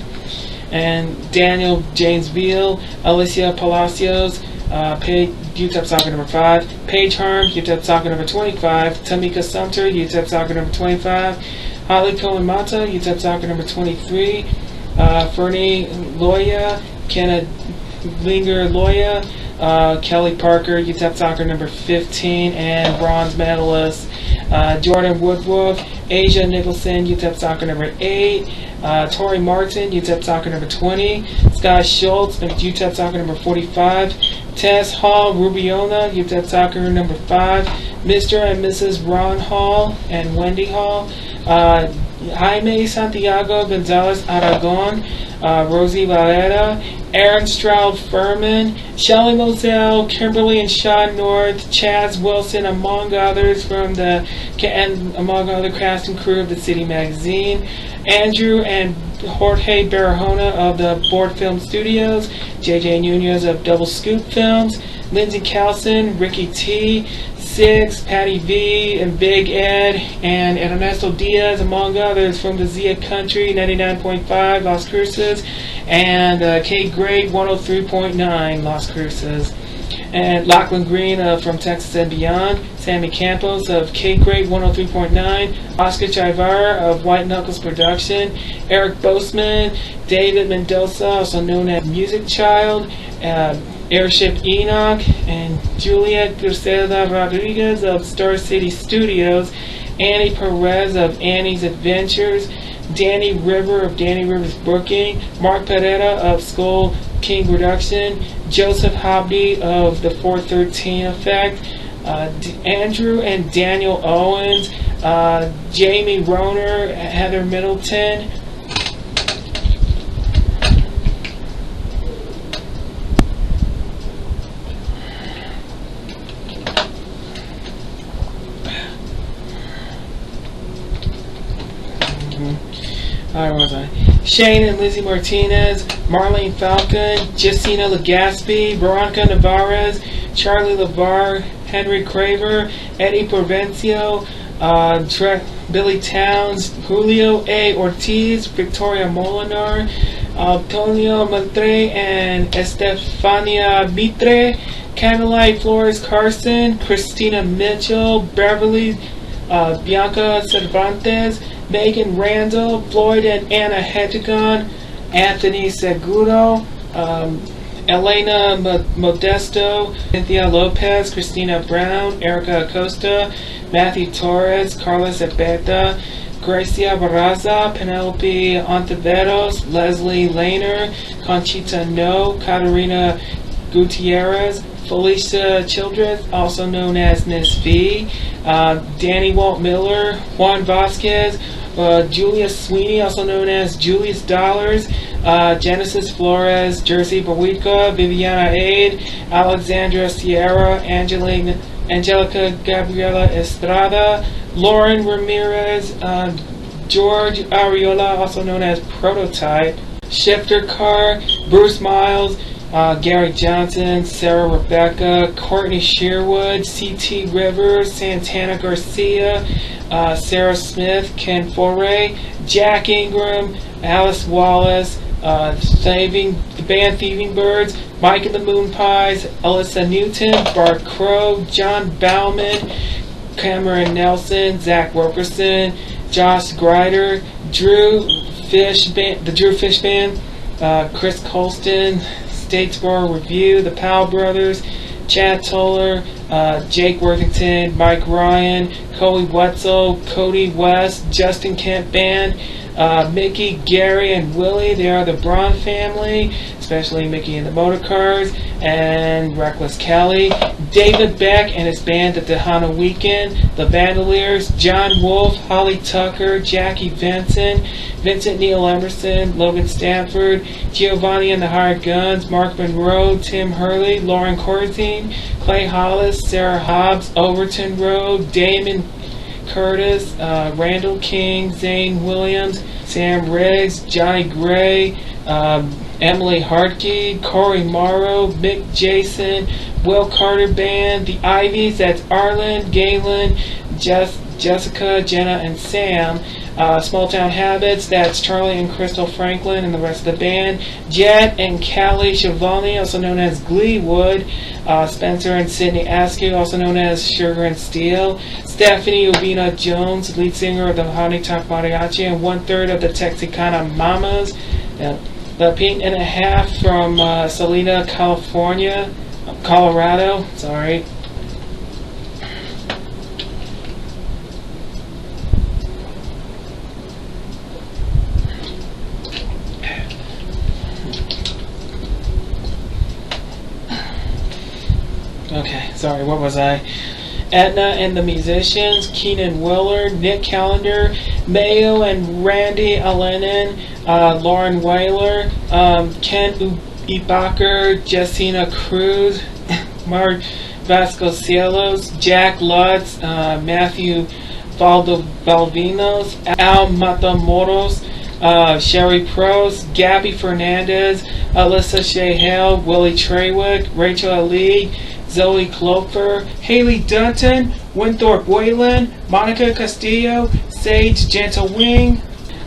And Daniel James Veal, Alicia Palacios, Utep Soccer number 5, Paige Harm, Utep Soccer number 25, Tamika Sumter, Utep Soccer number 25, Holly Cohen Mata, Utep Soccer number 23, Fernie Loya, Kenna Linger Loya, Kelly Parker, Utep Soccer number 15, and bronze medalist Jordan Woodwolf, Asia Nicholson, Utep Soccer number 8, Tori Martin, Utep Soccer number 20, Scott Schultz, Utep Soccer number 45, Tess Hall Rubiona, Utep Soccer number 5, Mr. and Mrs. Ron Hall and Wendy Hall, Jaime Santiago Gonzalez Aragon, Rosie Valera, Aaron Stroud Furman, Shelly Moselle, Kimberly and Sean North, Chaz Wilson, among others from and among other cast and crew of the City Magazine, Andrew and Jorge Barahona of the Board Film Studios, JJ Nunez of Double Scoop Films, Lindsay Calson, Ricky T, Six, Patty V, and Big Ed, and Ernesto Diaz, among others, from the Zia Country 99.5 Las Cruces, and K Grade 103.9 Las Cruces. And Lachlan Green from Texas and Beyond, Sammy Campos of K Grade 103.9, Oscar Chivara of White Knuckles Production, Eric Boseman, David Mendoza, also known as Music Child, Airship Enoch, and Juliet Griselda Rodriguez of Star City Studios, Annie Perez of Annie's Adventures, Danny River of Danny Rivers Booking, Mark Pereira of Skull King Production, Joseph Hobby of the 413 Effect, Andrew and Daniel Owens, Jamie Roner, Heather Middleton, where was I? Shane and Lizzie Martinez, Marlene Falcon, Justina Legaspi, Veronica Navarez, Charlie LeVar, Henry Craver, Eddie Provencio, Billy Towns, Julio A. Ortiz, Victoria Molinar, Antonio Mantre, and Estefania Mitre, Candlelight Flores Carson, Christina Mitchell, Beverly, Bianca Cervantes, Megan Randall, Floyd and Anna Hetagon, Anthony Seguro, Elena Modesto, Cynthia Lopez, Christina Brown, Erica Acosta, Matthew Torres, Carlos Ebeta, Gracia Barraza, Penelope Ontiveros, Leslie Lehner, Conchita No, Caterina Gutierrez, Felicia Childress, also known as Miss V, Danny Walt Miller, Juan Vasquez, Julius Sweeney, also known as Julius Dollars, Genesis Flores, Jersey Bawica, Viviana Aid, Alexandra Sierra, Angelica Gabriela Estrada, Lauren Ramirez, George Ariola, also known as Prototype, Shifter Carr, Bruce Miles, Gary Johnson, Sarah Rebecca, Courtney Sherwood, C.T. Rivers, Santana Garcia, Sarah Smith, Ken Foray, Jack Ingram, Alice Wallace, the band Thieving Birds, Mike and the Moon Pies, Alyssa Newton, Bart Crow, John Bauman, Cameron Nelson, Zach Wilkerson, Josh Grider, the Drew Fish Band, Chris Colston, Statesboro Review, the Powell Brothers, Chad Toller, Jake Worthington, Mike Ryan, Cody Wetzel, Cody West, Justin Kent Band, Mickey, Gary, and Willie. They are the Braun family, especially Mickey and the Motor Cars, and Reckless Kelly. David Beck and his band at the Hahn Weekend, the Vandaliers, John Wolf, Holly Tucker, Jackie Vincent, Vincent Neil Emerson, Logan Stanford, Giovanni and the Hired Guns, Mark Monroe, Tim Hurley, Lauren Corzine, Clay Hollis, Sarah Hobbs, Overton Road, Damon Curtis, Randall King, Zane Williams, Sam Riggs, Johnny Gray, Emily Hartke, Corey Morrow, Mick Jason, Will Carter Band, the Ivies, that's Arlen, Galen, Jessica, Jenna, and Sam. Small Town Habits, that's Charlie and Crystal Franklin and the rest of the band. Jet and Callie Schiavone, also known as Gleewood. Spencer and Sydney Askew, also known as Sugar and Steel. Stephanie Ubina Jones, lead singer of the Honey Tonk Mariachi and 1/3 of the Texicana Mamas. The Pink and a Half from Salina, Colorado. Sorry. Okay, sorry, what was I? Edna and the Musicians, Keenan Willard, Nick Callender, Mayo and Randy Alenin, Lauren Whaler, Ken Ibaker, Jessina Cruz, Mark Vasconcelos, Jack Lutz, Matthew Balvinos, Al Matamoros, Sherry Pros, Gabby Fernandez, Alyssa Shea Hale, Willie Treywick, Rachel Ali, Zoe Clover, Haley Dunton, Winthorpe Wayland, Monica Castillo, Sage Gentle Wing,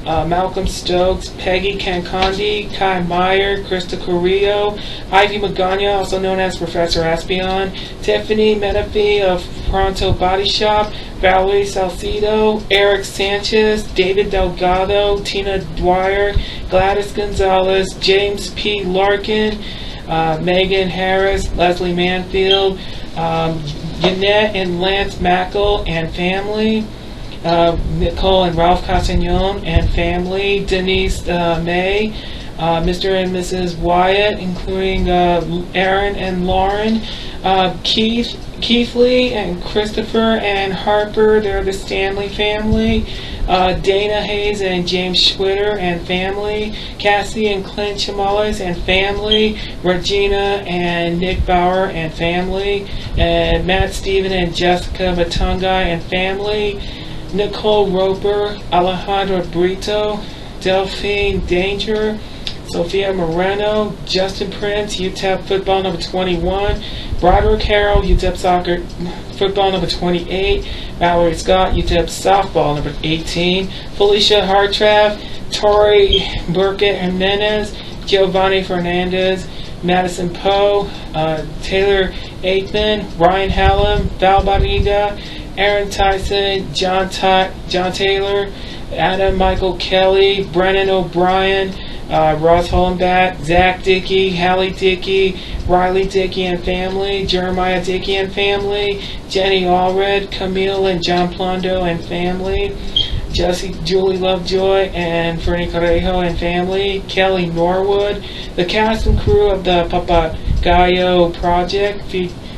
Malcolm Stokes, Peggy Cancondi, Kai Meyer, Krista Carrillo, Ivy Magana, also known as Professor Aspion, Tiffany Menifee of Pronto Body Shop, Valerie Salcido, Eric Sanchez, David Delgado, Tina Dwyer, Gladys Gonzalez, James P. Larkin, Megan Harris, Leslie Manfield, Yannette and Lance Mackle and family, Nicole and Ralph Castañon and family, Denise May, Mr. and Mrs. Wyatt, including Aaron and Lauren, Keith Lee and Christopher and Harper, they're the Stanley family, Dana Hayes and James Schwitter and family, Cassie and Clint Chamales and family, Regina and Nick Bauer and family, and Matt Stephen and Jessica Matungai and family, Nicole Roper, Alejandro Brito, Delphine Danger, Sophia Moreno, Justin Prince, Utep Football number 21, Broderick Harrell, Utep Soccer Football number 28, Valerie Scott, Utep Softball number 18, Felicia Hartraff, Tori Burkett Jimenez, Giovanni Fernandez, Madison Poe, Taylor Aikman, Ryan Hallam, Val Barriga, Aaron Tyson, John Taylor, Adam Michael Kelly, Brennan O'Brien, Ross Hollenbat, Zach Dickey, Hallie Dickey, Riley Dickey and family, Jeremiah Dickey and family, Jenny Allred, Camille and John Plondo and family, Julie Lovejoy and Fernie Correjo and family, Kelly Norwood, the cast and crew of the Gallo project,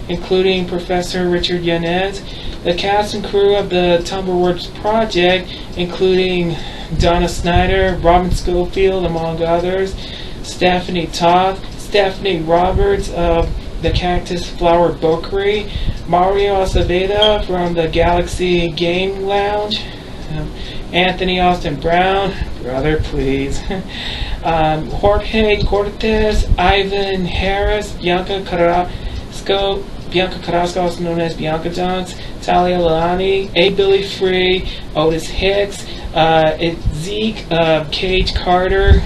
including Professor Richard Yanez. The cast and crew of the Tumbleworks project, including Donna Snyder, Robin Schofield, among others, Stephanie Toth, Stephanie Roberts of the Cactus Flower Bokery, Mario Aceveda from the Galaxy Game Lounge, Anthony Austin Brown, brother please, Jorge Cortez, Ivan Harris, Bianca Carrasco, also known as Bianca Dunks, Talia Lalani, A. Billy Free, Otis Hicks, Zeke, Cage Carter,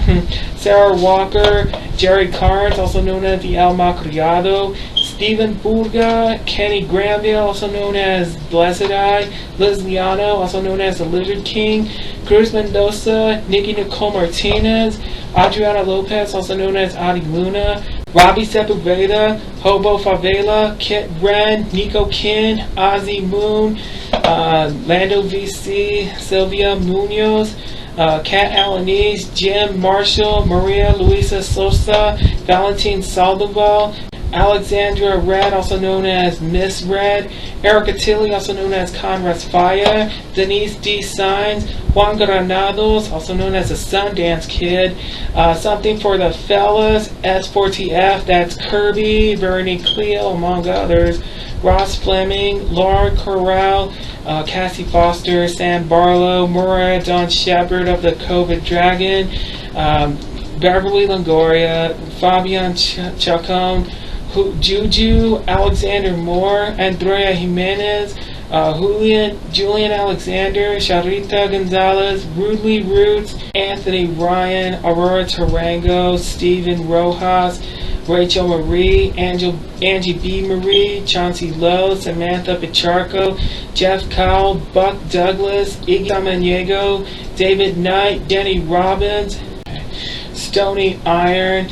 Sarah Walker, Jerry Carnes, also known as the El Malcriado, Stephen Burga, Kenny Granville, also known as Blessed Eye, Liz Liano, also known as the Lizard King, Cruz Mendoza, Nikki Nicole Martinez, Adriana Lopez, also known as Adi Luna, Robbie Sepulveda, Hobo Favela, Kit Wren, Nico Kin, Ozzy Moon, Lando VC, Sylvia Munoz, Kat Alanese, Jim Marshall, Maria Luisa Sosa, Valentin Saldivar, Alexandra Red, also known as Miss Red, Erica Tilly, also known as Conrad's Fire, Denise D. Signs, Juan Granados, also known as the Sundance Kid, Something for the Fellas, S4TF, that's Kirby, Bernie Cleo, among others, Ross Fleming, Laura Corral, Cassie Foster, Sam Barlow, Maria Don Shepard of the COVID Dragon, Beverly Longoria, Fabian Chacon, Juju, Alexander Moore, Andrea Jimenez, Julian Alexander, Charita Gonzalez, Rudely Roots, Anthony Ryan, Aurora Tarango, Stephen Rojas, Rachel Marie, Angie B. Marie, Chauncey Lowe, Samantha Picharco, Jeff Cowell, Buck Douglas, Iggy Samaniego, David Knight, Denny Robbins, Stony Iron,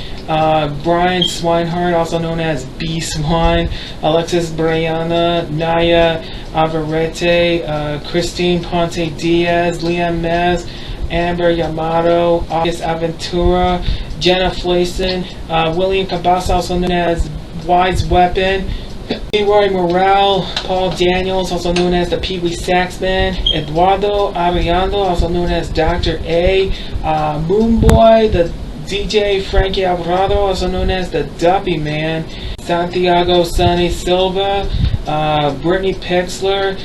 Brian Swinehart, also known as B. Swine, Alexis Brianna, Naya Avarete, Christine Ponte Diaz, Liam Mez, Amber Yamato, August Aventura, Jenna Flayson, William Cabasa, also known as Wise Weapon, Leroy Morale, Paul Daniels, also known as the Pee Wee Sax Band, Eduardo Ariando, also known as Dr. A, Moonboy, the DJ Frankie Alvarado, also known as the Duppy Man, Santiago Sonny Silva, Brittany Pixler,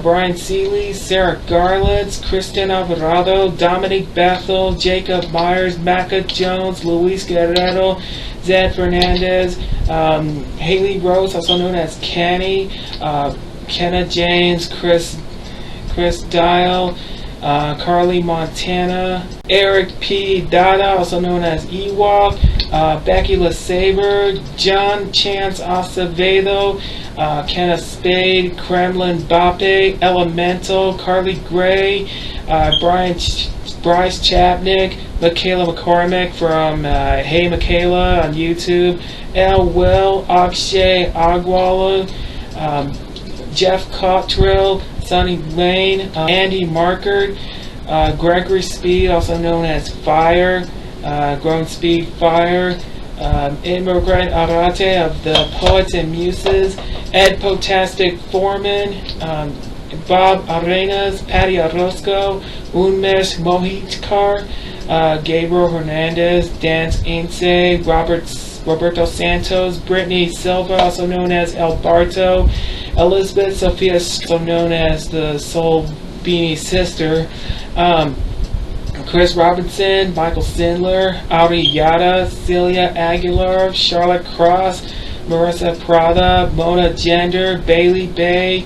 Brian Seeley, Sarah Garlitz, Kristen Alvarado, Dominic Bethel, Jacob Myers, Macca Jones, Luis Guerrero, Zed Fernandez, Haley Rose, also known as Kenny, Kenna James, Chris Dial, Carly Montana, Eric P. Dada, also known as Ewok, Becky LeSabre, John Chance Acevedo, Kenneth Spade, Kremlin Bape, Elemental, Carly Gray, Bryce Chapnick, Michaela McCormick from Hey Michaela on YouTube, L. Will, Akshay Agwala, Jeff Cottrell, Sonny Lane, Andy Markert, Gregory Speed, also known as Fire, Grown Speed Fire, Immigrant Arate of the Poets and Muses, Ed Potastic Foreman, Bob Arenas, Patty Orozco, Unmesh Mohitkar, Gabriel Hernandez, Dance Ince, Roberto Santos, Brittany Silva, also known as El Barto, Elizabeth Sophia, also known as the Soul Beanie Sister, Chris Robinson, Michael Sindler, Auri Yada, Celia Aguilar, Charlotte Cross, Marissa Prada, Mona Gender, Bailey Bay,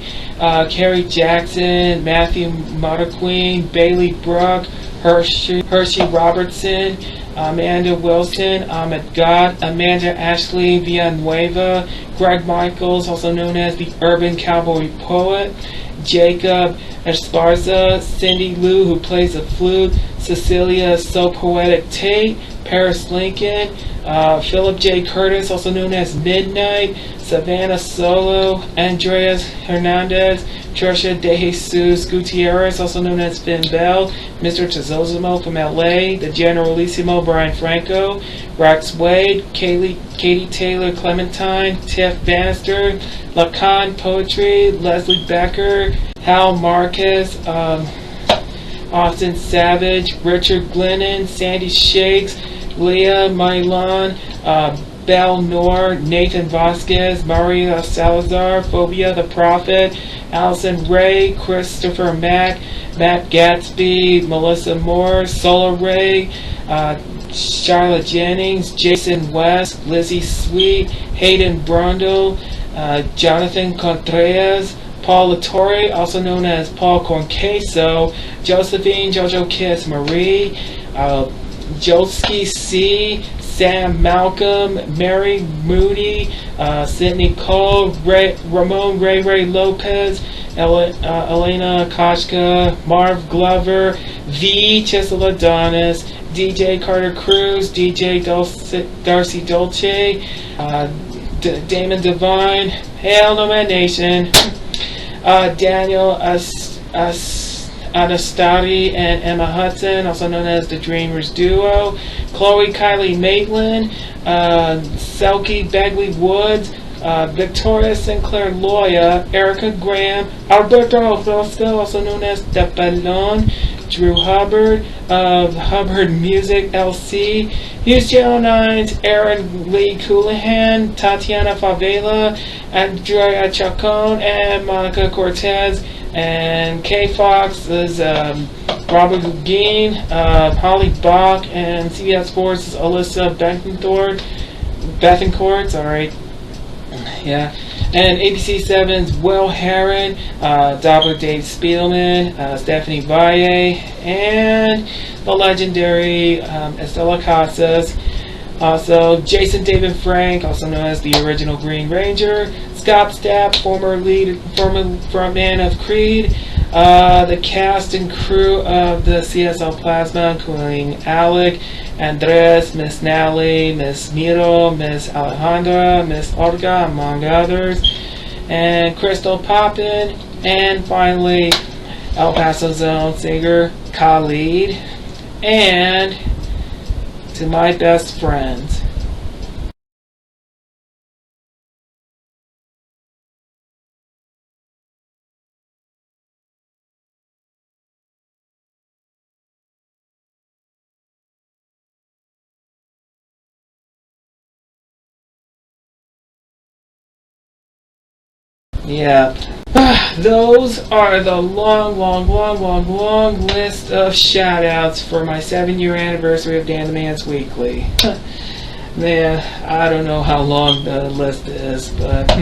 Carrie Jackson, Matthew Motterqueen, Bailey Brook, Hershey Robertson, Amanda Wilson, Ahmed God, Amanda Ashley Villanueva, Greg Michaels, also known as the Urban Cowboy Poet, Jacob Esparza, Cindy Lou, who plays the flute, Cecilia So Poetic Tate, Paris Lincoln, Philip J. Curtis, also known as Midnight, Savannah Solo, Andreas Hernandez, Trisha De Jesus Gutierrez, also known as Finn Bell, Mr. Tazosimo from LA, the Generalissimo Brian Franco, Rex Wade, Katie Taylor Clementine, Tiff Bannister, Lacan Poetry, Leslie Becker, Hal Marquez, Austin Savage, Richard Glennon, Sandy Shakes, Leah Milan, Belle Noor, Nathan Vasquez, Maria Salazar, Phobia the Prophet, Allison Ray, Christopher Mack, Matt Gatsby, Melissa Moore, Solar Ray, Charlotte Jennings, Jason West, Lizzie Sweet, Hayden Brundle, Jonathan Contreras, Paul Latore, also known as Paul Cornqueso, Josephine Jojo Kiss Marie, Joski C, Sam Malcolm, Mary Moody, Sydney Cole, Ramon Ray Lopez, Elena Koshka, Marv Glover, V Chisel Adonis, DJ Carter Cruz, DJ Darcy Dolce, Damon Devine, Hail Nomad Nation, Daniel Anastati and Emma Hudson, also known as the Dreamers Duo, Chloe Kylie Maitland, Selkie Bagley Woods, Victoria Sinclair Loya, Erica Graham, Alberto Fosco, also known as The Ballon, Drew Hubbard of Hubbard Music LC, Hughes Channel 9's Aaron Lee Coulihan, Tatiana Favela, Andrea Chacon, and Monica Cortez, and Kay Fox is Robert Gugin, Holly Bach, and CBS Sports is Alyssa Bethencourt, sorry. Yeah, and ABC 7's Will Herron, Dr. Dave Spielman, Stephanie Valle, and the legendary Estela Casas. Also, Jason David Frank, also known as the original Green Ranger, Scott Stapp, former frontman of Creed, the cast and crew of the CSL Plasma, including Alec, Andres, Miss Natalie, Miss Miro, Miss Alejandra, Miss Olga, among others, and Crystal Poppin, and finally El Paso Zone singer Khalid, and to my best friends. Yeah. Those are the long list of shout-outs for my 7-year anniversary of Dan the Man's Weekly. Man, I don't know how long the list is, but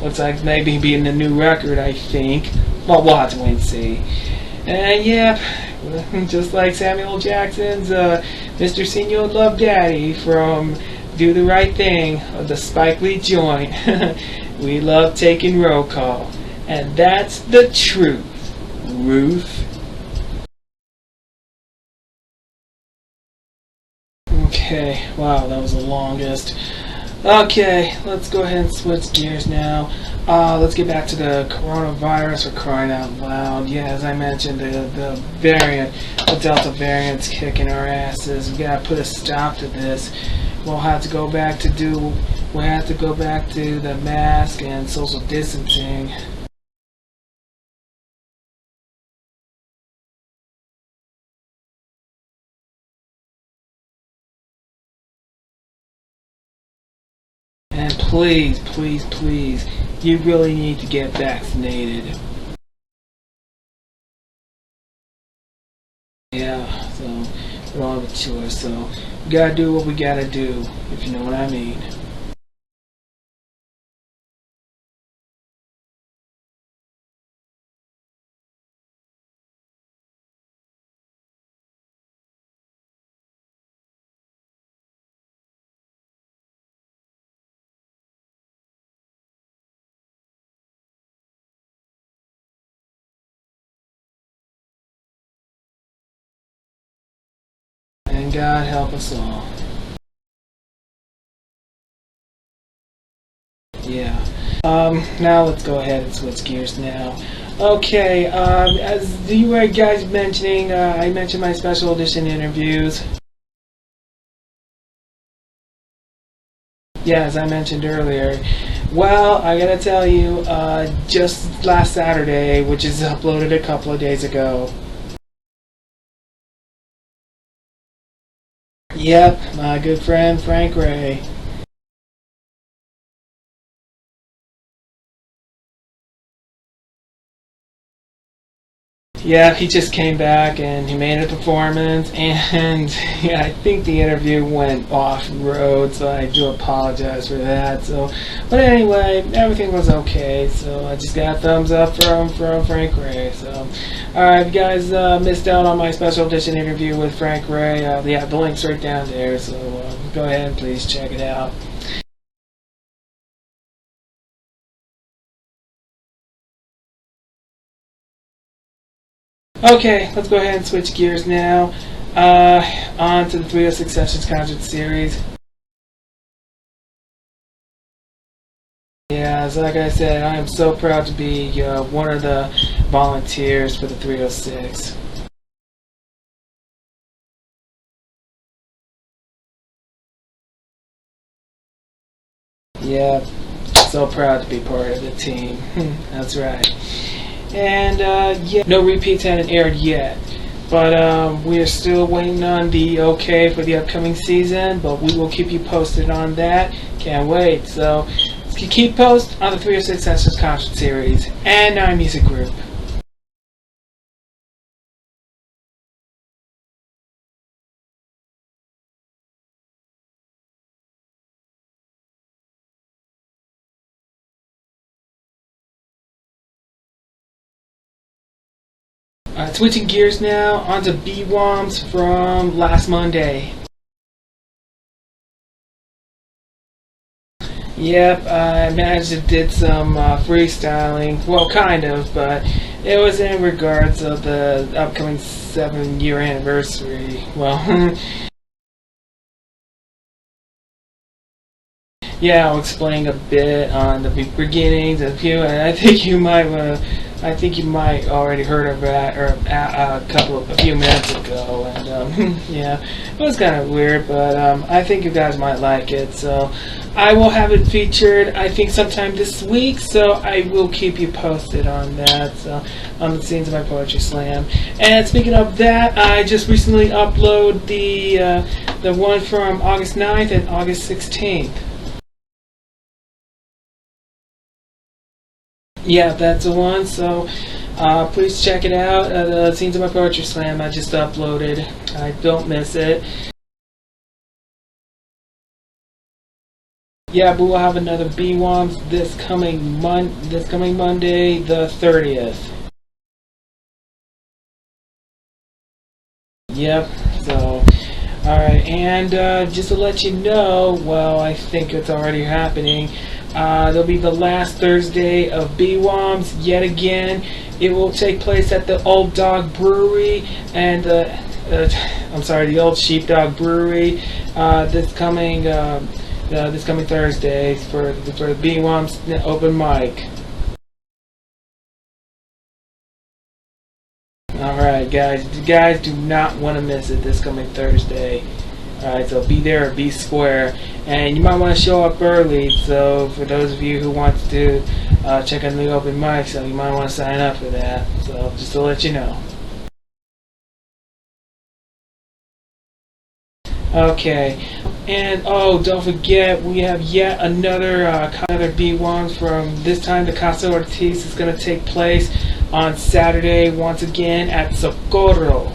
looks like maybe being a new record, I think. Well, we'll have to wait and see. And yeah, just like Samuel Jackson's Mr. Senor Love Daddy from Do the Right Thing of the Spike Lee joint. We love taking roll call. And that's the truth, Ruth. Okay, wow, that was the longest. Okay, let's go ahead and switch gears now. Let's get back to the coronavirus, for crying out loud. Yeah, as I mentioned, the variant, the Delta variant's kicking our asses. We gotta put a stop to this. We'll have to go back to the mask and social distancing. And please, you really need to get vaccinated. Yeah, so we don't have a choice, so we gotta do what we gotta do, if you know what I mean. And God help us all. Now let's go ahead and switch gears now. Okay, as you were guys mentioning, I mentioned my special edition interviews. Yeah, as I mentioned earlier. Well, I gotta tell you, just last Saturday, which is uploaded a couple of days ago. Yep, my good friend Frank Ray. Yeah, he just came back and he made a performance, and yeah, I think the interview went off road, so I do apologize for that. So, but anyway, everything was okay. So I just got a thumbs up from Frank Ray. So, all right, if you guys missed out on my special edition interview with Frank Ray, yeah, the link's right down there. So go ahead and please check it out. Okay, let's go ahead and switch gears now. On to the 306 Sessions Concert Series. Yeah, so like I said, I am so proud to be one of the volunteers for the 306. Yeah, so proud to be part of the team. That's right. And yeah, no repeats haven't aired yet. But we're still waiting on the okay for the upcoming season, but we will keep you posted on that. Can't wait. So keep post on the 306 Sessions Concert Series and our music group. Switching gears now onto BWOMs from last Monday. Yep, I managed to did some freestyling. Well, kind of, but it was in regards of the upcoming 7-year anniversary. Well, yeah, I'll explain a bit on the beginnings of you, and I think you might already heard of that or a few minutes ago, and yeah, it was kind of weird, but I think you guys might like it. So I will have it featured, I think, sometime this week. So I will keep you posted on that. So on the scenes of my poetry slam. And speaking of that, I just recently uploaded the one from August 9th and August 16th. Yeah, that's the one. So please check it out. The scenes of my poetry slam I just uploaded. I don't miss it. Yeah, but we'll have another BWOMs this coming Monday, the 30th. Yep. So, all right, and just to let you know, well, I think it's already happening. There'll be the last Thursday of BWOMs yet again. It will take place at the Old Dog Brewery and the Old Sheepdog Brewery this coming Thursday for the BWOMs open mic. All right, guys. You guys do not want to miss it this coming Thursday. All right, so be there, be square, and you might want to show up early. So for those of you who want to check out the open mic, so you might want to sign up for that. So just to let you know. Okay, and oh, don't forget we have yet another BWOMs from this time. The Casa Ortiz is going to take place on Saturday once again at Socorro.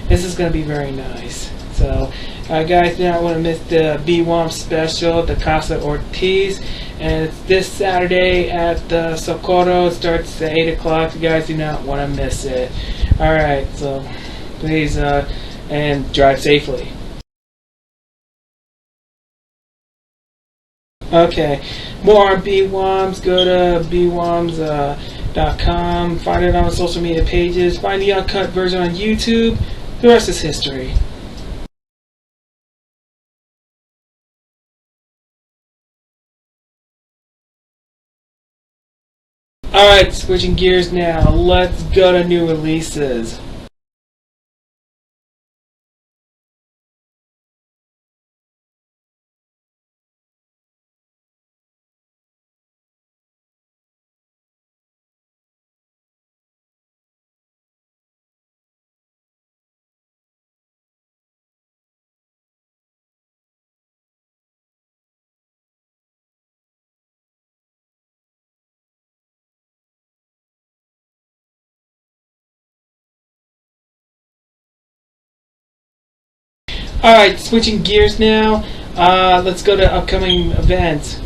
This is going to be very nice. So, guys, do not want to miss the BWOM special, the Casa Ortiz. And it's this Saturday at the Socorro. It starts at 8 o'clock. You guys do not want to miss it. Alright, so please, and drive safely. Okay, more on BWOMs. Go to bwoms.com. Find it on social media pages. Find the uncut version on YouTube. The rest is history. Alright, switching gears now. Let's go to new releases. Alright, switching gears now. Let's go to upcoming events.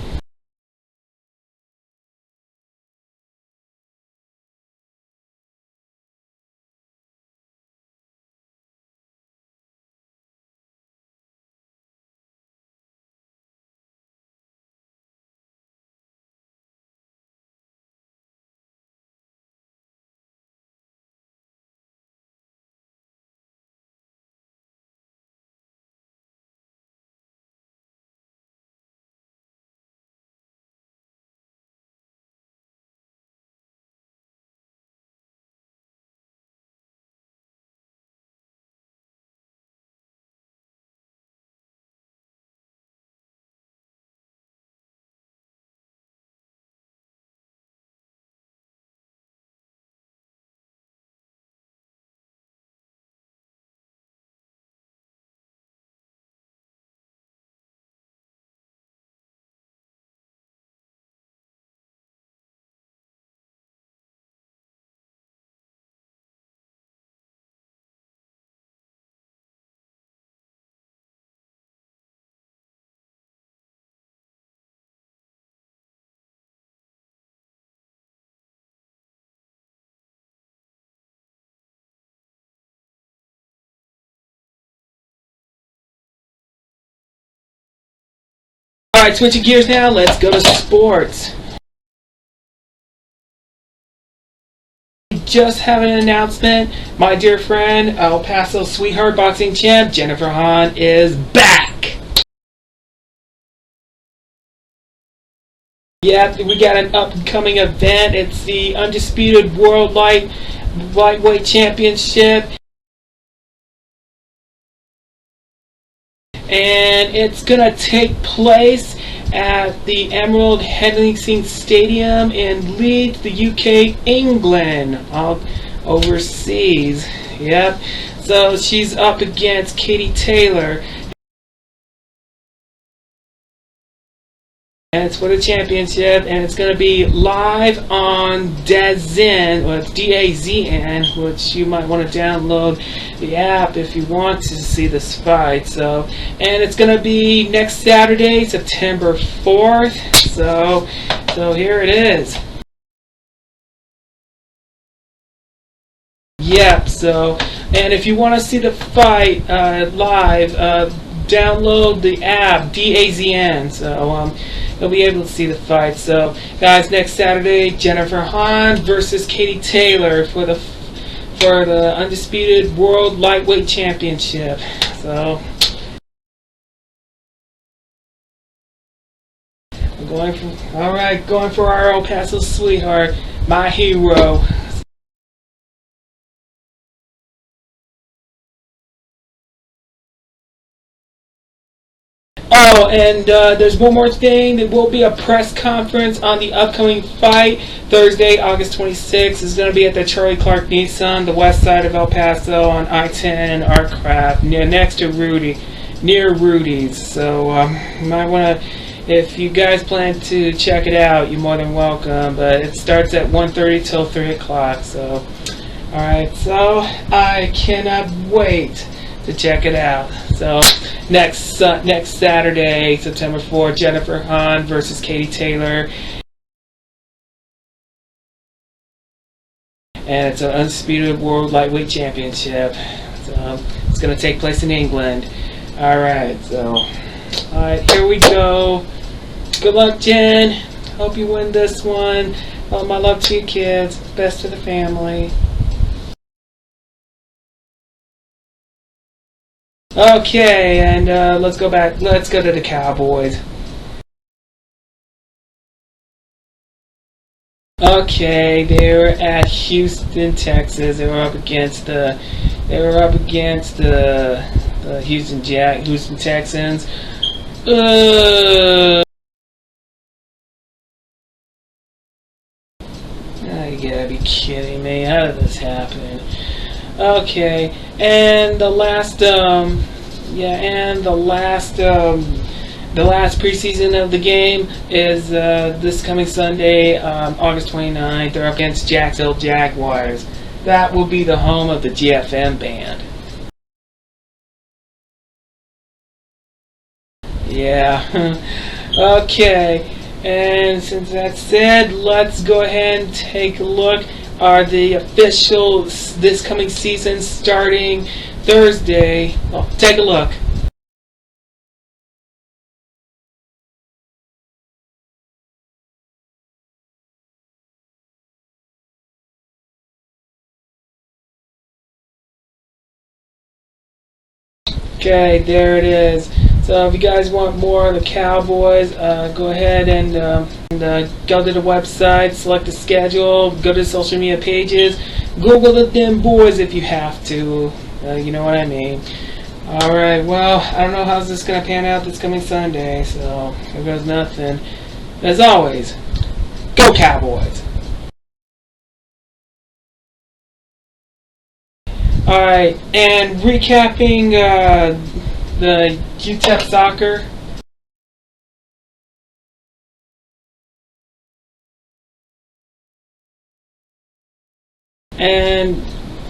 Alright, switching gears now. Let's go to sports. Just have an announcement. My dear friend, El Paso sweetheart boxing champ, Jennifer Hahn, is back. Yep, we got an upcoming event. It's the Undisputed World Lightweight Championship. And it's going to take place at the Emerald Henningsen Stadium in Leeds, the UK, England, all overseas. Yep. So she's up against Katie Taylor. And it's for the championship, and it's going to be live on DAZN, or DAZN, which you might want to download the app if you want to see this fight. So, and it's going to be next Saturday, September 4th. So here it is. Yep. So, and if you want to see the fight live, download the app DAZN. So you'll be able to see the fight. So guys, next Saturday, Jennifer Hahn versus Katie Taylor for the Undisputed World Lightweight Championship. So going for our El Paso sweetheart, my hero. Oh, and there's one more thing. There will be a press conference on the upcoming fight Thursday, August 26th. It's going to be at the Charlie Clark Nissan, the Westside of El Paso, on I-10 Artcraft, next to near Rudy's. So you might want to, if you guys plan to check it out, you're more than welcome. But it starts at 1:30 till 3 o'clock. So, all right. So I cannot wait to check it out. So next Saturday, September 4th, Jennifer Hahn versus Katie Taylor, and it's an Undisputed World Lightweight Championship. So it's going to take place in England. All right, here we go. Good luck, Jen. Hope you win this one. All my love to you kids. Best to the family. Okay, and let's go back. Let's go to the Cowboys. Okay, they were at Houston, Texas. They were up against the Houston Texans. You gotta be kidding me! How did this happen? Okay, and the last preseason of the game is this coming Sunday, August 29th. They're up against Jacksonville Jaguars. That will be the home of the GFM band. Yeah. Okay. And since that's said, let's go ahead and take a look. Are the official this coming season starting Thursday? Well, take a look. Okay, there it is. So if you guys want more of the Cowboys, go ahead and go to the website, select the schedule, go to the social media pages, Google them boys if you have to. You know what I mean. Alright, well, I don't know how's this going to pan out this coming Sunday, so here goes nothing. As always, go Cowboys! Alright, and recapping the Utep soccer. And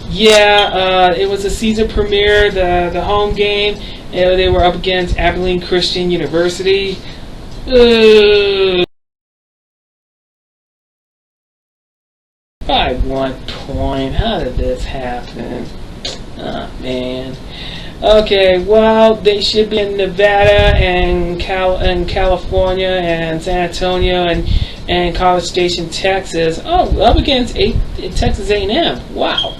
yeah, it was a season premiere, the home game. They were up against Abilene Christian University. By 1 point. How did this happen? Oh, man. Okay, well, they should be in Nevada and California and San Antonio and College Station, Texas. Oh, up against Texas A&M. Wow.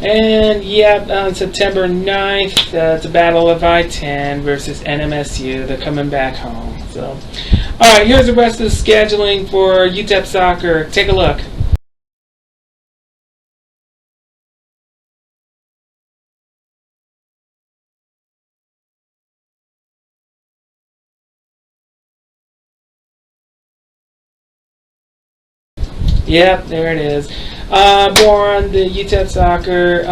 And yeah, on September 9th, it's a battle of I-10 versus NMSU. They're coming back home. So, all right, here's the rest of the scheduling for Utep soccer. Take a look. Yep, there it is. More on the Utep soccer.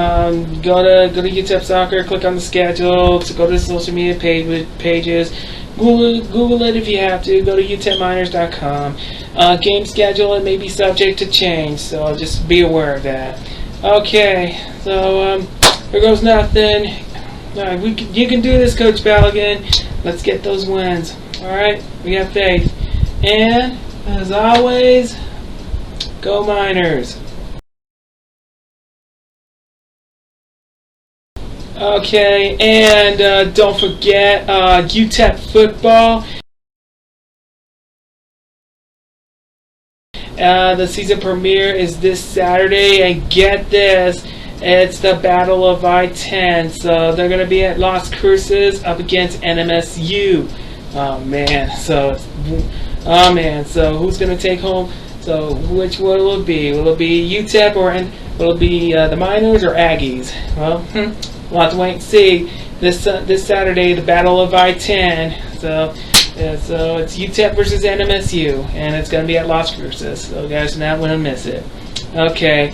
Go to Utep soccer. Click on the schedule. To go to the social media pages. Google it if you have to. Go to utepminers.com. Game schedule, it may be subject to change, so just be aware of that. Okay, so here goes nothing. All right, you can do this, Coach Balogun. Let's get those wins. All right, we have faith. And as always, go Miners! Okay, and don't forget Utep Football. The season premiere is this Saturday, and get this, it's the Battle of I-10. So they're going to be at Las Cruces up against NMSU. Oh man, so who's going to take home? So which one will it be? Will it be UTEP or will it be the Miners or Aggies? Well, we'll have to wait and see. This Saturday, the Battle of I-10. So it's UTEP versus NMSU, and it's going to be at Las Cruces. So guys, do not want to miss it. Okay,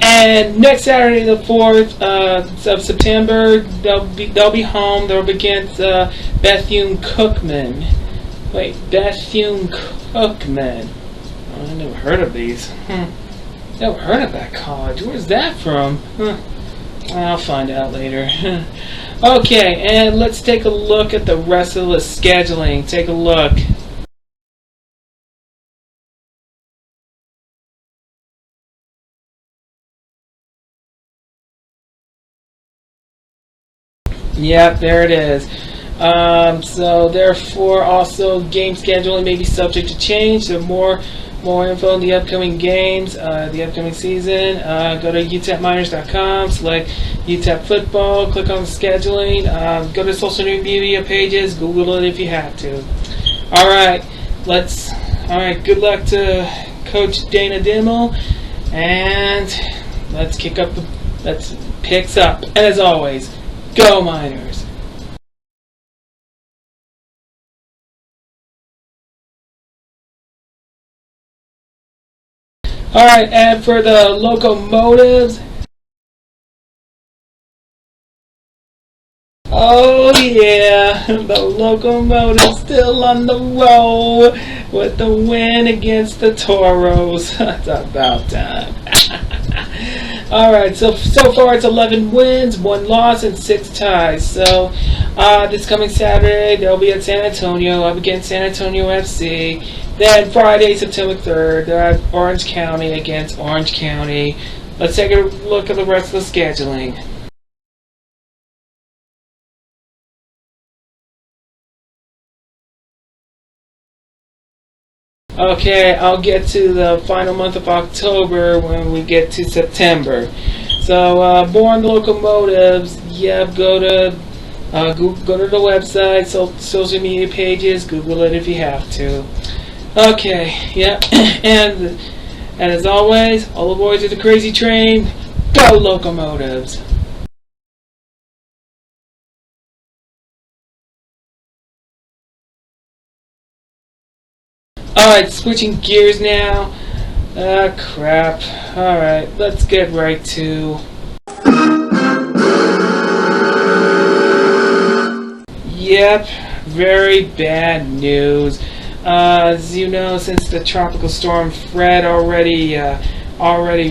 and next Saturday, the 4th of September, they'll be home. They'll be against Bethune-Cookman. Wait, Bethune-Cookman. I never heard of these. Never heard of that college. Where's that from? I'll find out later. Okay, and let's take a look at the rest of the scheduling. Take a look. Yep, there it is. So therefore, also game scheduling may be subject to change. So more info on the upcoming games, the upcoming season. Go to utepminers.com, select Utep Football, click on scheduling, go to social media pages, Google it if you have to. Alright, good luck to Coach Dana Dimmel, and let's Pics up. And as always, go Miners! Alright, and for the locomotives, oh yeah, the locomotives still on the roll with the win against the Toros. It's about time. Alright, so far it's 11 wins, 1 loss, and 6 ties. So this coming Saturday they'll be at San Antonio, up against San Antonio FC. Then Friday, September 3rd, they're at Orange County against Orange County. Let's take a look at the rest of the scheduling. Okay, I'll get to the final month of October when we get to September. So, Born the Locomotives, yep, go to the website, social media pages, Google it if you have to. Okay, yep, and as always, all the boys of the crazy train, go Locomotives! Alright, switching gears now. Crap. Alright, let's get right to... Yep, very bad news. As you know, since the tropical storm Fred already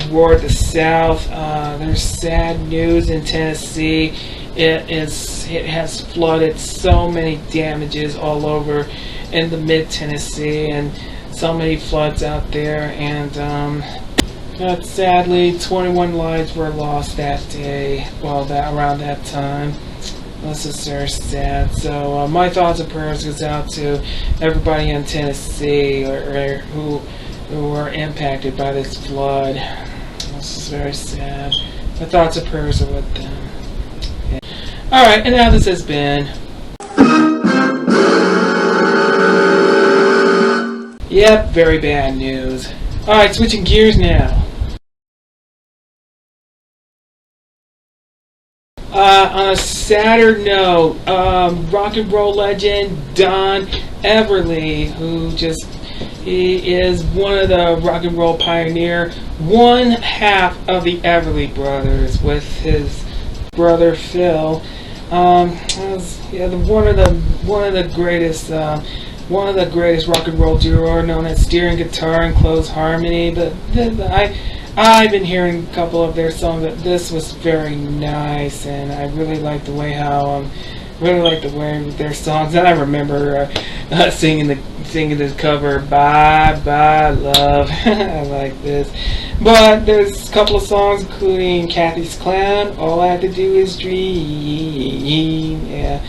roared the south, there's sad news in Tennessee. It has flooded, so many damages all over in the mid-Tennessee, and so many floods out there, and sadly 21 lives were lost that day, around that time. This is very sad. So my thoughts and prayers goes out to everybody in Tennessee who were impacted by this flood. This is very sad. My thoughts and prayers are with them. Okay. Alright, and now this has been... Yep, very bad news. Alright, switching gears now. On a sadder note, rock and roll legend Don Everly, he is one of the rock and roll pioneer, one half of the Everly Brothers with his brother Phil. One of the greatest rock and roll duo, known as Steering Guitar and Close Harmony. But I've been hearing a couple of their songs. But this was very nice, and I really like the way their songs. And I remember singing the cover "Bye Bye Love." I like this. But there's a couple of songs, including Kathy's Clown, All I Have to Do Is Dream. Yeah.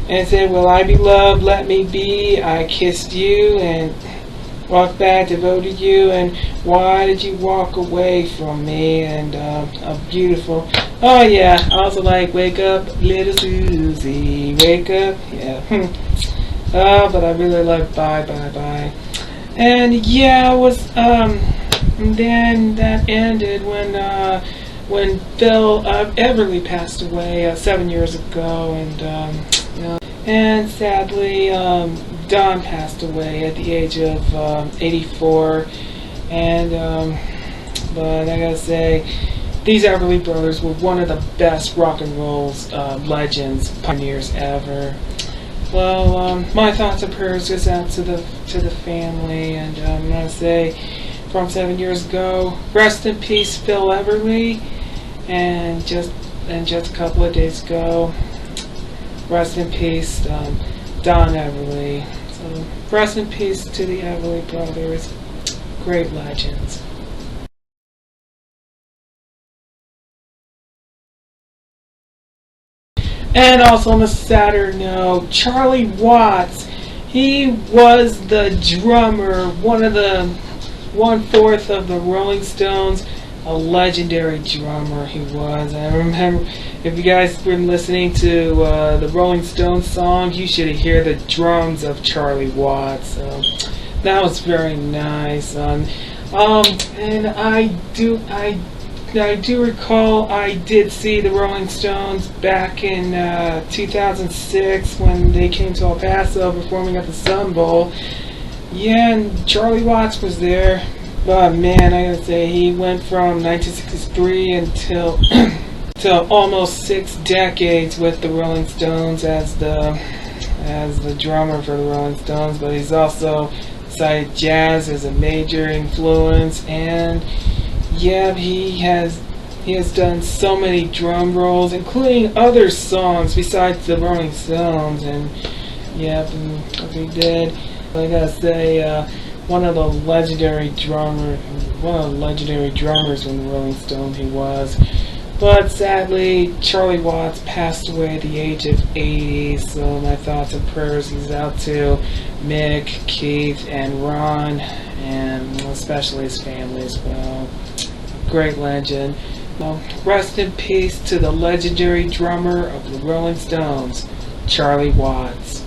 And it said, "Will I be loved? Let me be. I kissed you and walked back, devoted you. And why did you walk away from me?" And beautiful. Oh yeah. I also like "Wake Up, Little Susie, Wake Up." Yeah. But I really like "Bye Bye Bye." And yeah, it was. And then that ended when Phil Everly passed away 7 years ago, and sadly Don passed away at the age of 84. But I gotta say, these Everly Brothers were one of the best rock and roll legends, pioneers ever. Well, my thoughts and prayers goes out to the family, and I'm gonna say, from 7 years ago, rest in peace, Phil Everly. And just a couple of days ago, rest in peace, Don Everly. So rest in peace to the Everly Brothers, great legends. And also on a sadder note, Charlie Watts, he was the drummer, one-fourth of the Rolling Stones, a legendary drummer he was. I remember, if you guys been listening to the Rolling Stones song, you should hear the drums of Charlie Watts. So That was very nice. And I do recall I did see the Rolling Stones back in 2006 when they came to El Paso performing at the Sun Bowl. Yeah, and Charlie Watts was there. But man, I gotta say, he went from 1963 until till almost 6 decades with the Rolling Stones as the drummer for the Rolling Stones. But he's also cited jazz as a major influence, and yeah, he has done so many drum rolls, including other songs besides the Rolling Stones. And yeah, and he did. I gotta say, one of the legendary drummers in the Rolling Stones he was. But sadly, Charlie Watts passed away at the age of 80, so my thoughts and prayers is out to Mick, Keith, and Ron, and especially his family as well. Great legend. Well, rest in peace to the legendary drummer of the Rolling Stones, Charlie Watts.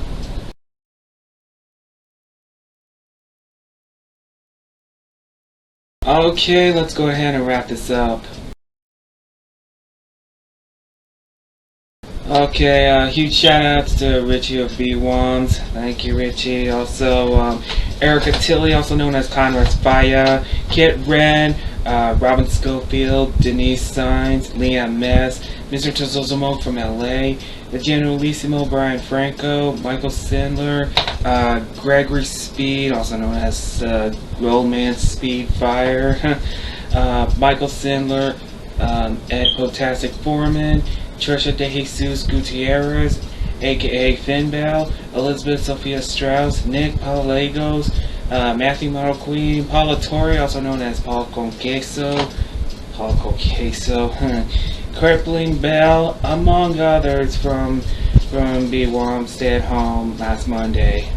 Okay, let's go ahead and wrap this up. Okay, huge shout outs to Richie of B1s. Thank you, Richie. Also, Erica Tilly, also known as Conrad Faya, Kit Wren, Robin Schofield, Denise Signs, Leanne Mess, Mr. Tozomo from LA, the Generalissimo Brian Franco, Michael Sandler, Gregory Speed, also known as Romance Speed Fire, Michael Sandler, Ed Potastic Foreman, Trisha De Jesus Gutierrez, aka Finbell, Elizabeth Sophia Strauss, Nick Palalagos, Matthew Model Queen, Paula Torre, also known as Paul Conqueso, Crippling Bell, among others from B1 Stay at Home last Monday.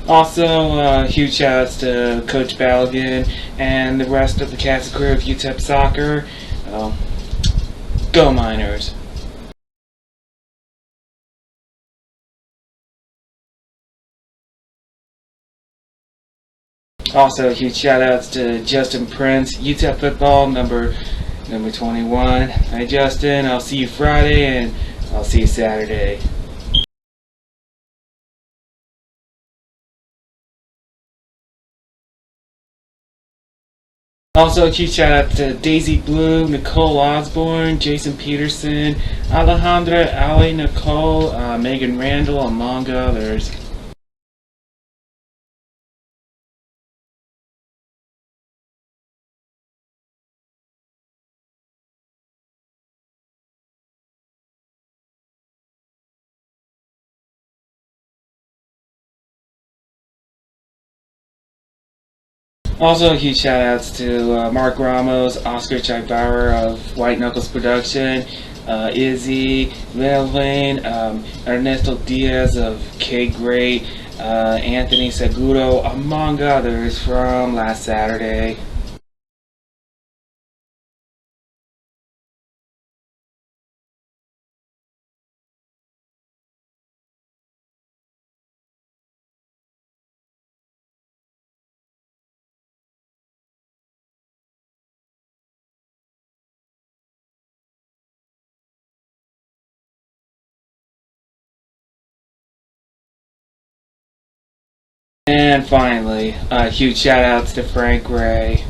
Also, huge shout outs to Coach Balogun and the rest of the cast and crew of Utep Soccer. Go Miners! Also, huge shout outs to Justin Prince, Utep Football, number 21. Hi, Justin. I'll see you Friday, and I'll see you Saturday. Also, a huge shout out to Daisy Blue, Nicole Osborne, Jason Peterson, Alejandra Ali Nicole, Megan Randall, among others. Also, huge shout outs to Mark Ramos, Oscar Chaibauer of White Knuckles Production, Izzy, Melvin, Ernesto Diaz of K Great, Anthony Seguro, among others from last Saturday. And finally, huge shout outs to Frank Ray.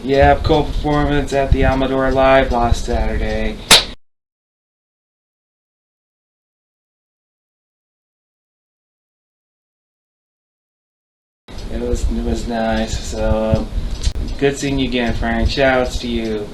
Yep, cool performance at the Amador Live last Saturday. It was nice. So good seeing you again, Frank. Shout outs to you.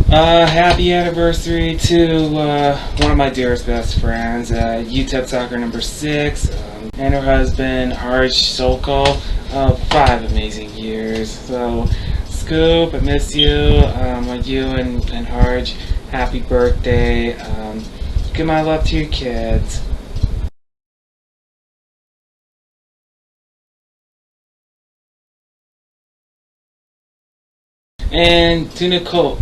Happy anniversary to one of my dearest best friends, Utep Soccer number 6, and her husband, Harj Sokol, 5 amazing years. So, Scoop, I miss you. You and Harj, happy birthday. Give my love to your kids. And to Nicole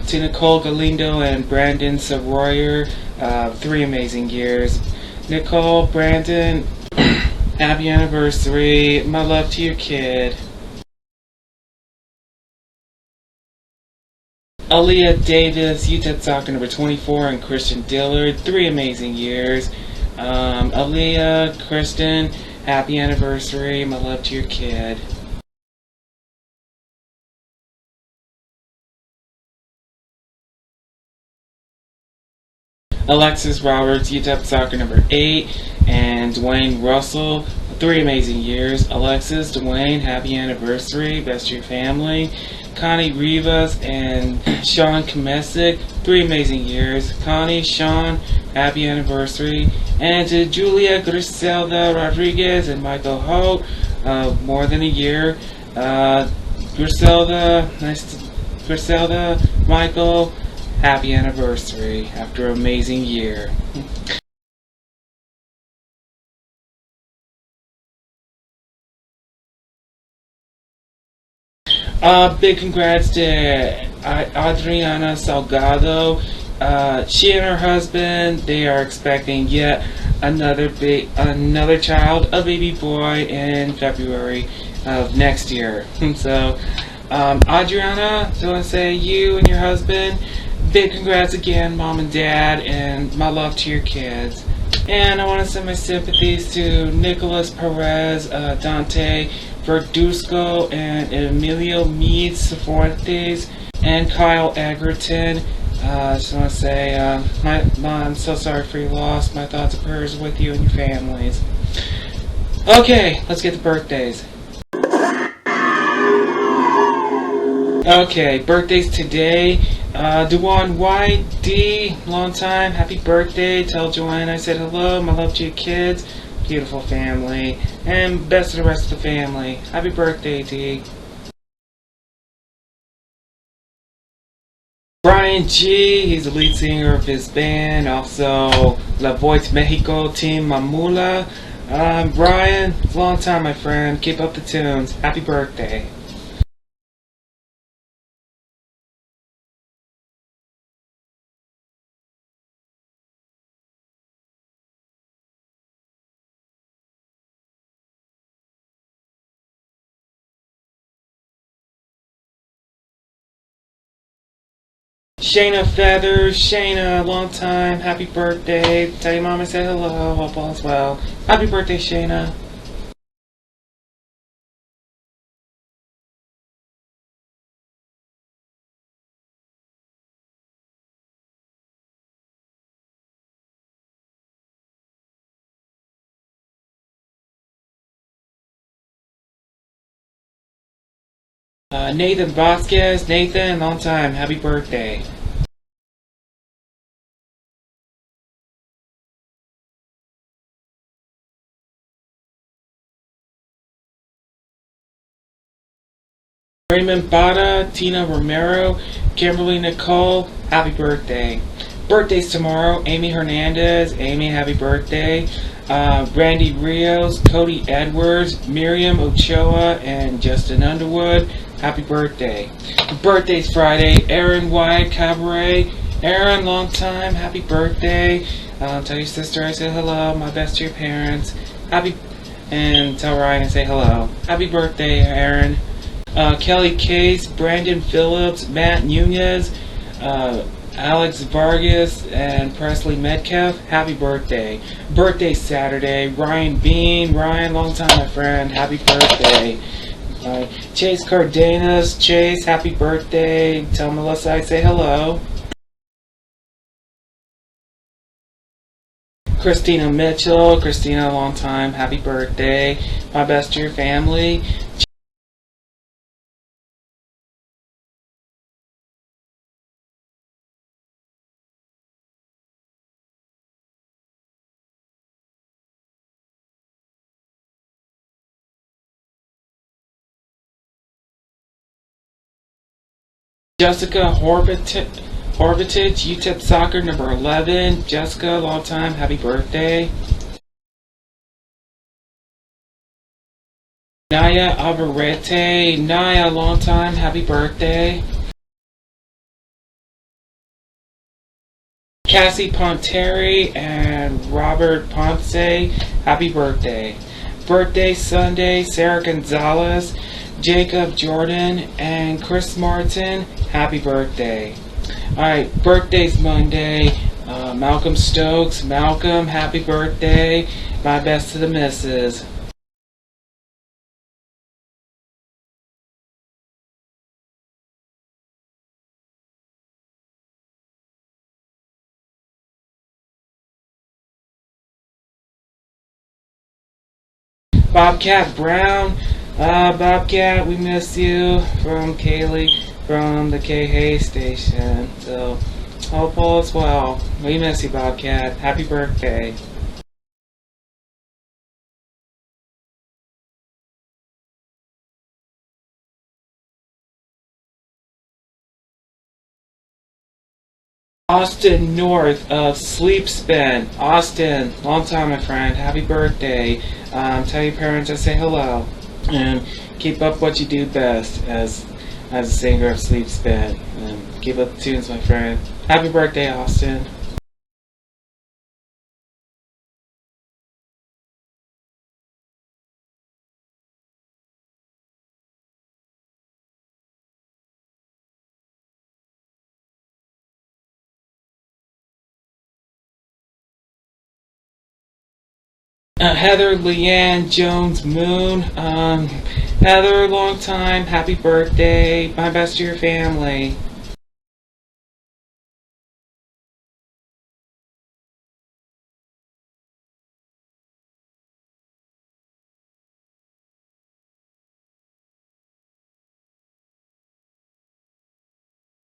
Galindo and Brandon Savoyer, 3 amazing years. Nicole, Brandon, happy anniversary. My love to your kid. Aaliyah Davis, Utep Soccer number 24, and Christian Dillard, 3 amazing years. Aaliyah, Kristen, happy anniversary. My love to your kid. Alexis Roberts, Utep Soccer number 8, and Dwayne Russell, 3 amazing years. Alexis, Dwayne, happy anniversary, best to your family. Connie Rivas and Sean Kamesic, 3 amazing years. Connie, Sean, happy anniversary. And to Julia Griselda Rodriguez and Michael Holt, more than a year. Griselda, Michael, happy anniversary after an amazing year. Big congrats to Adriana Salgado. She and her husband, they are expecting yet another child, a baby boy, in February of next year. So, Adriana, so I want to say you and your husband, big congrats again, Mom and Dad, and my love to your kids. And I want to send my sympathies to Nicholas Perez, Dante Verduzco, and Emilio Meads Fuentes, and Kyle Egerton. Just want to say, I'm so sorry for your loss. My thoughts and prayers with you and your families. Okay, let's get to birthdays. Okay, birthdays today. Dewan White, D, long time, happy birthday. Tell Joanne I said hello, my love to your kids, beautiful family, and best to the rest of the family. Happy birthday, D. Brian G, he's the lead singer of his band, also La Voz Mexico Team Mamula. Brian, it's a long time, my friend. Keep up the tunes. Happy birthday. Shayna Feathers, Shayna, long time, happy birthday. Tell your mom I said hello, hope all is well. Happy birthday, Shayna. Nathan Vasquez, Nathan, long time, happy birthday. Raymond Bada, Tina Romero, Kimberly Nicole, happy birthday. Birthdays tomorrow, Amy Hernandez, Amy, happy birthday. Randy Rios, Cody Edwards, Miriam Ochoa, and Justin Underwood, happy birthday. Birthdays Friday, Aaron Wyatt Cabaret. Aaron, long time, happy birthday. Tell your sister I said hello, my best to your parents. And tell Ryan I say hello. Happy birthday, Aaron. Kelly Case, Brandon Phillips, Matt Nunez, Alex Vargas, and Presley Metcalf, happy birthday. Birthday Saturday, Ryan Bean. Ryan, long time my friend, happy birthday. Chase Cardenas, Chase, happy birthday. Tell Melissa I say hello. Christina Mitchell, Christina, long time, happy birthday. My best to your family. Jessica Horvatich, Utep Soccer, number 11. Jessica, long time, happy birthday. Naya Alvarete, Naya, long time, happy birthday. Cassie Ponteri and Robert Ponce, happy birthday. Birthday Sunday, Sarah Gonzalez, Jacob Jordan, and Chris Martin, happy birthday. Alright, birthdays Monday, Malcolm Stokes. Malcolm, happy birthday. My best to the missus. Bobcat Brown. Bobcat, we miss you. From Kaylee, from the K-Hay station. So, hope all is well. We miss you, Bobcat. Happy birthday. Austin North of Sleep Spin. Austin, long time my friend, happy birthday. Tell your parents I say hello. And keep up what you do best as a singer of Sleep Spin. And keep up the tunes my friend. Happy birthday, Austin. Heather Leanne Jones Moon. Heather, long time, happy birthday. My best to your family.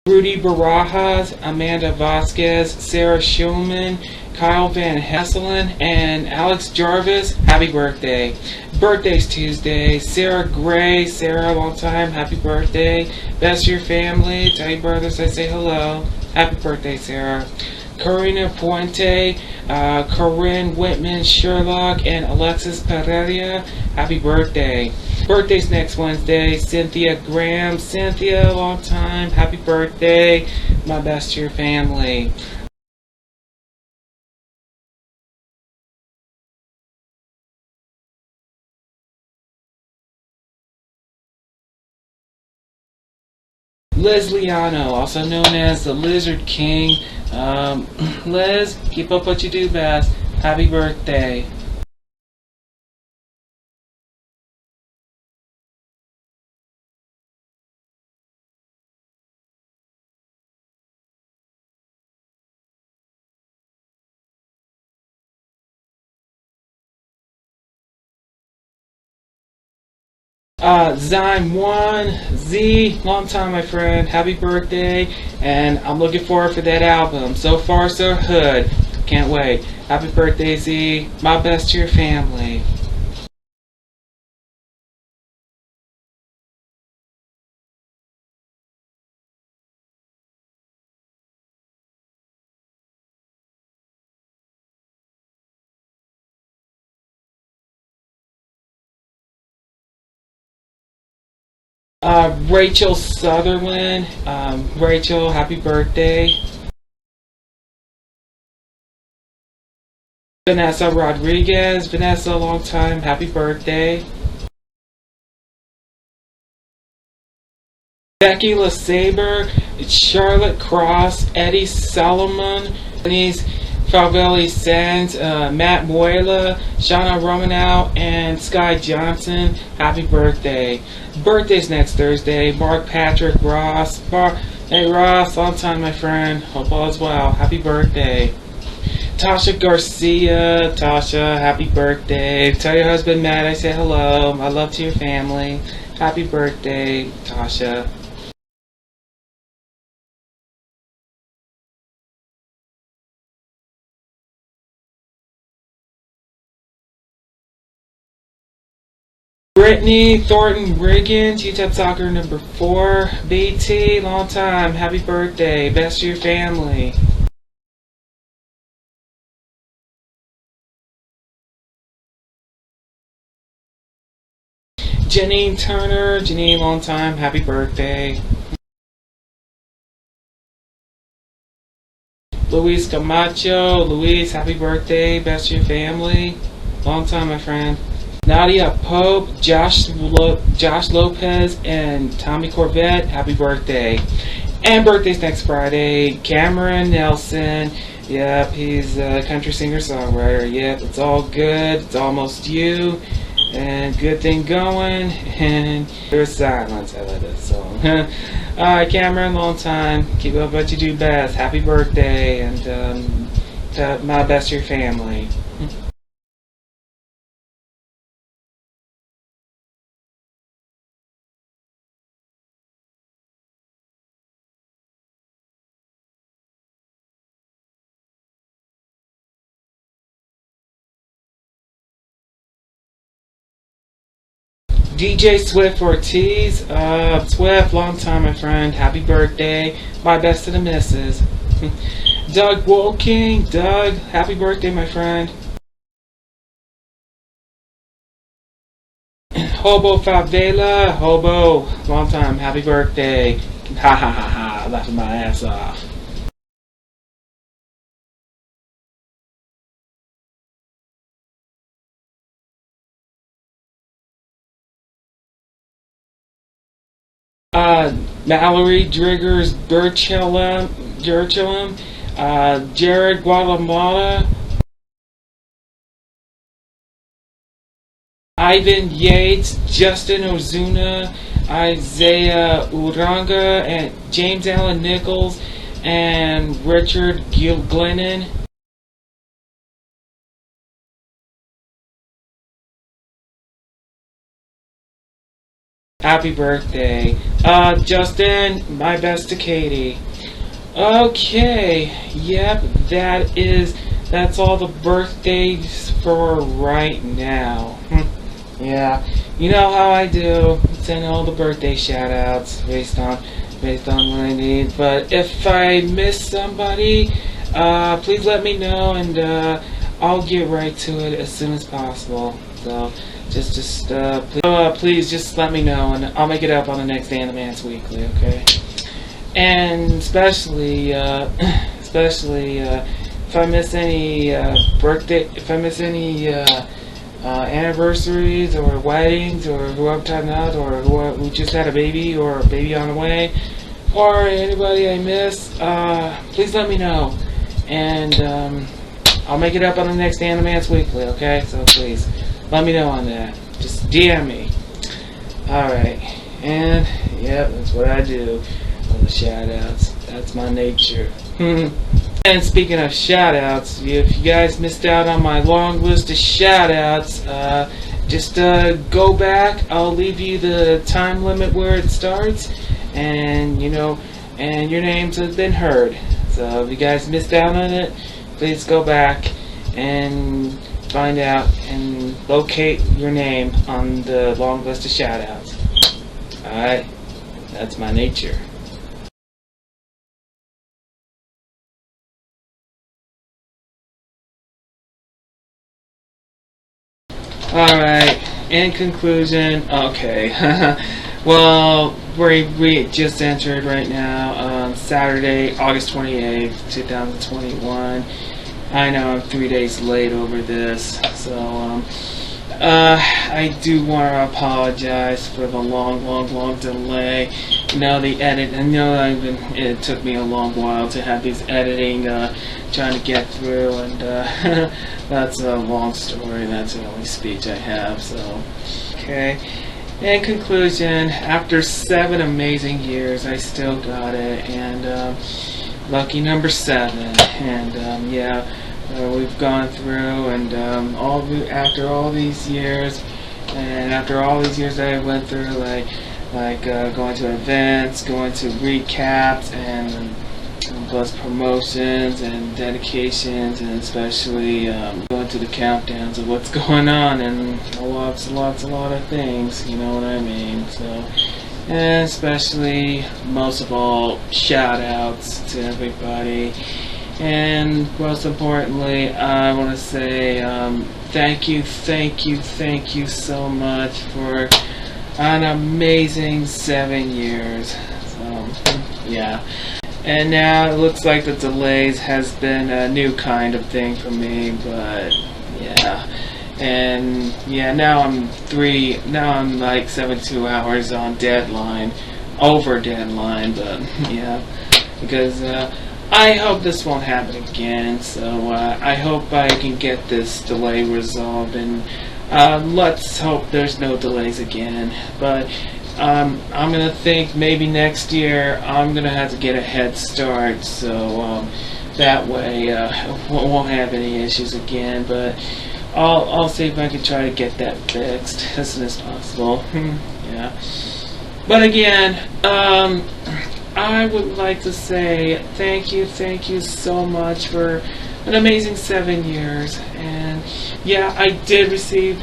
Rudy Barajas, Amanda Vasquez, Sarah Schulman, Kyle Van Hesselen, and Alex Jarvis, happy birthday. Birthday's Tuesday, Sarah Gray. Sarah, long time, happy birthday. Best to your family, tell your brothers I say hello. Happy birthday, Sarah. Karina Puente, Corinne Whitman Sherlock, and Alexis Pereira, happy birthday. Birthday's next Wednesday, Cynthia Graham. Cynthia, long time, happy birthday. My best to your family. Liz Liano, also known as the Lizard King. Liz, keep up what you do best. Happy birthday. Zyme1, Z, long time my friend, happy birthday, and I'm looking forward for that album. So far so good, can't wait. Happy birthday Z, my best to your family. Rachel Sutherland, Rachel, happy birthday. Vanessa Rodriguez, Vanessa, long time, happy birthday. Becky LeSabre, Charlotte Cross, Eddie Solomon, Denise Falvelli Sands, Matt Muela, Shauna Romanow, and Sky Johnson, happy birthday. Birthday's next Thursday. Mark Patrick Ross. Hey Ross, long time my friend. Hope all is well. Happy birthday. Tasha Garcia, Tasha, happy birthday. Tell your husband Matt I say hello. My love to your family. Happy birthday, Tasha. Brittany Thornton Riggins, Utep Soccer number 4. BT, long time, happy birthday. Best to your family. Janine Turner, Janine, long time, happy birthday. Luis Camacho, Luis, happy birthday, best to your family. Long time, my friend. Nadia Pope, Josh Lopez, and Tommy Corvette, happy birthday. And birthday's next Friday. Cameron Nelson, yep, he's a country singer-songwriter. Yep, it's all good, it's almost you. And good thing going, and there's silence. I love this song. Alright, Cameron, long time. Keep up what you do best. Happy birthday, and my best to your family. DJ Swift Ortiz, Swift, long time, my friend. Happy birthday. My best to the missus. Doug Wolking, Doug, happy birthday, my friend. Hobo Favela, Hobo, long time, happy birthday. Ha ha ha ha, laughing my ass off. Mallory Driggers Burchellum, Jared Guatemala, Ivan Yates, Justin Ozuna, Isaiah Uranga, and James Allen Nichols, and Richard Glennon. Happy birthday. Justin, my best to Katie. Okay, yep, that's all the birthdays for right now. Yeah, you know how I do. Send all the birthday shout-outs based on what I need. But if I miss somebody, please let me know, and I'll get right to it as soon as possible. So please just let me know, and I'll make it up on the next Animance Weekly, okay? And especially if I miss any anniversaries or weddings, or who I'm talking about, or who just had a baby, or a baby on the way, or anybody I miss, please let me know, and I'll make it up on the next Animance Weekly, okay? So please let me know on that. Just DM me. Alright, and yep, that's what I do. All the shout outs. That's my nature. And speaking of shout outs, if you guys missed out on my long list of shout outs, just go back. I'll leave you the time limit where it starts, and and your names have been heard. So if you guys missed out on it, please go back and find out and locate your name on the long list of shout outs. Alright, that's my nature. Alright, in conclusion, okay. Well, we just entered right now, Saturday, August 28th, 2021. I know I'm 3 days late over this, so I do want to apologize for the long delay. You know, the edit. I know it took me a long while to have these editing, trying to get through, and that's a long story. That's the only speech I have. So, okay. In conclusion, after 7 amazing years, I still got it, and lucky number 7. And yeah. We've gone through, and after all these years, and after all these years that I went through, like going to events, going to recaps, and plus promotions and dedications, and especially going to the countdowns of what's going on, and a lot of things. You know what I mean? So, and especially, most of all, shout outs to everybody. And most importantly, I want to say thank you so much for an amazing 7 years. So, yeah. And now it looks like the delays has been a new kind of thing for me, but yeah. And yeah, now I'm like 72 hours on deadline, over deadline, but yeah, because I hope this won't happen again, so I hope I can get this delay resolved, and let's hope there's no delays again. But I'm going to think maybe next year I'm going to have to get a head start, so that way we won't have any issues again. But I'll see if I can try to get that fixed as soon as possible. Yeah. But again, I would like to say thank you so much for an amazing 7 years. And yeah, I did receive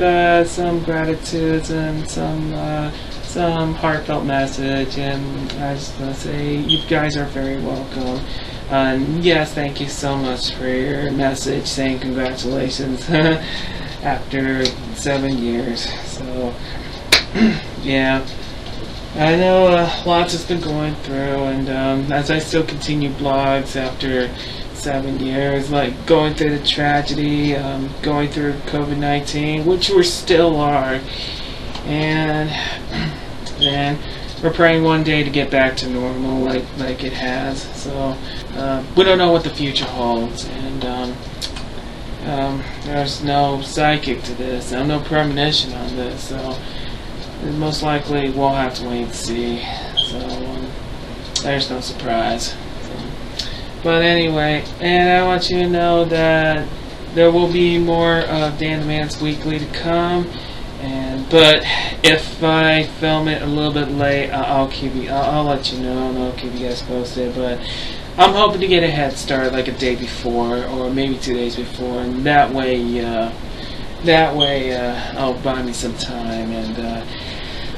some gratitudes and some heartfelt message, and I just want to say you guys are very welcome. And yes, thank you so much for your message saying congratulations after 7 years. So yeah. I know lots has been going through, and as I still continue blogs after 7 years, like going through the tragedy, going through COVID-19, which we still are, and we're praying one day to get back to normal, like it has. So we don't know what the future holds, and there's no psychic to this, no premonition on this, so. Most likely we'll have to wait and see, so there's no surprise. So, but anyway, and I want you to know that there will be more of Dan the Man's Weekly to come, but if I film it a little bit late, I'll let you know, and I'll keep you guys posted. But I'm hoping to get a head start like a day before, or maybe 2 days before, and that way I'll buy me some time, and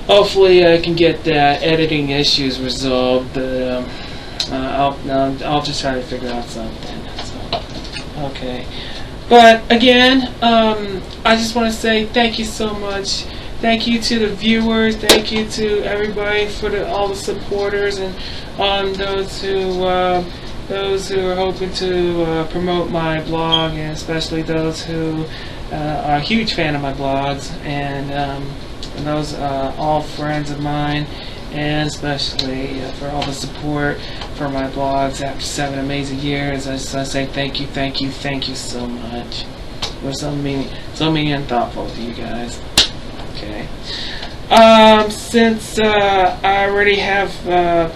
hopefully I can get that editing issues resolved. I'll just try to figure out something. So, okay. But again, I just want to say thank you so much. Thank you to the viewers. Thank you to everybody for all the supporters, and those who are hoping to promote my blog, and especially those who are a huge fan of my blogs, and those all friends of mine, and especially for all the support for my blogs after 7 amazing years. I just want to say thank you so much. We're so mean and thoughtful to you guys. Okay. Since I already have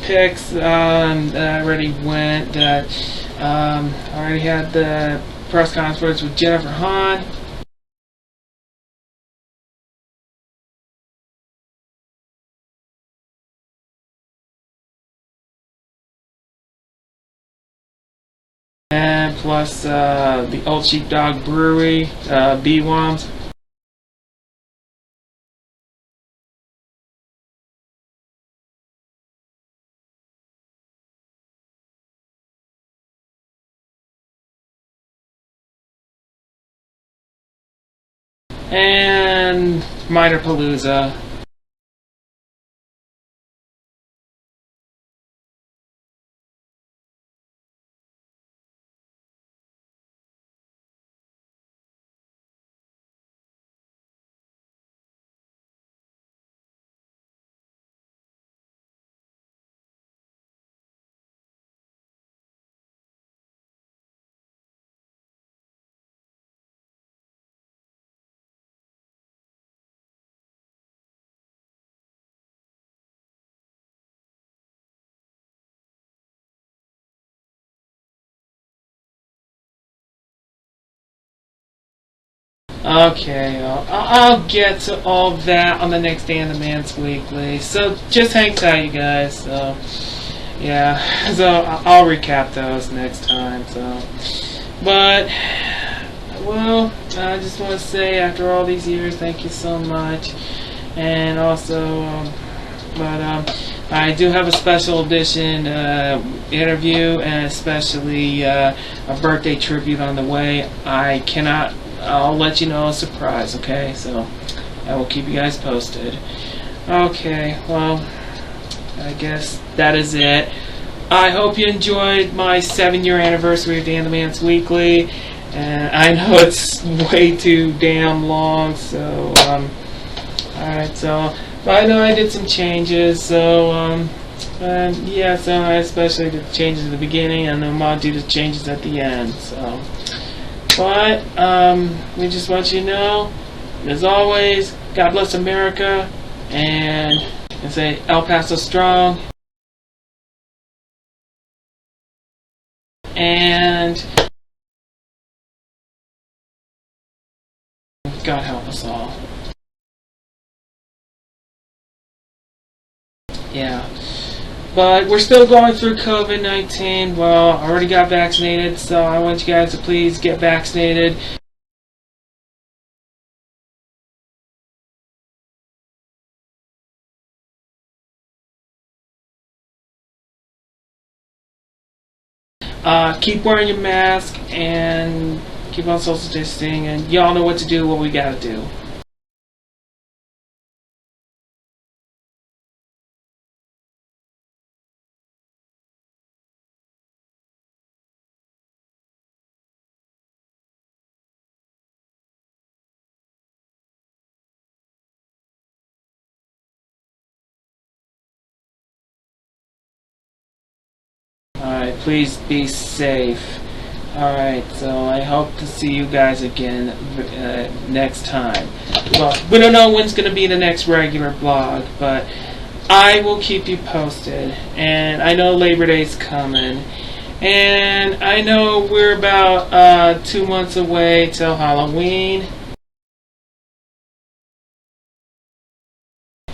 Pics, I already went. I already had the press conference with Jennifer Hahn. And plus the Old Sheepdog Brewery, B-Woms. And Minor Palooza. Okay, I'll get to all that on the next day in the Man's Weekly. So just hang tight, you guys. So yeah, so I'll recap those next time. So, but well, I just want to say after all these years, thank you so much, and also, I do have a special edition interview and especially a birthday tribute on the way. I'll let you know a surprise, okay? So I will keep you guys posted. Okay, well, I guess that is it. I hope you enjoyed my 7-year anniversary of Dan the Man's Weekly. And I know it's way too damn long, so, alright, so, but I know I did some changes, so, yeah, so I especially did the changes at the beginning, and then I'll do the changes at the end, so. But, we just want you to know, as always, God bless America, and say El Paso strong, and God help us all. Yeah. But we're still going through COVID-19. Well, I already got vaccinated, so I want you guys to please get vaccinated. Keep wearing your mask and keep on social distancing, and y'all know what to do, what we gotta do. Alright, please be safe. Alright, so I hope to see you guys again next time. Well, we don't know when's going to be the next regular blog, but I will keep you posted. And I know Labor Day's coming. And I know we're about 2 months away till Halloween.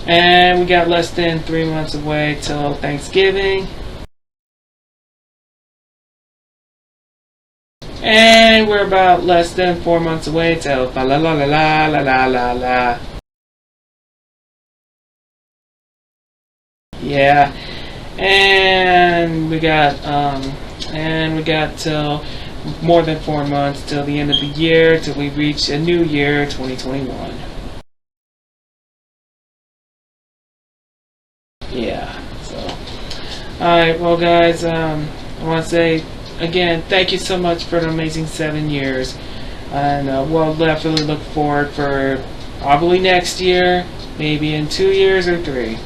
And we got less than 3 months away till Thanksgiving. And we're about less than 4 months away till la la la la la la la la. Yeah. And we got till more than 4 months till the end of the year, till we reach a new year, 2021. Yeah. So, alright, well guys, I want to say again, thank you so much for an amazing 7 years, and we'll definitely look forward for probably next year, maybe in 2 years or 3.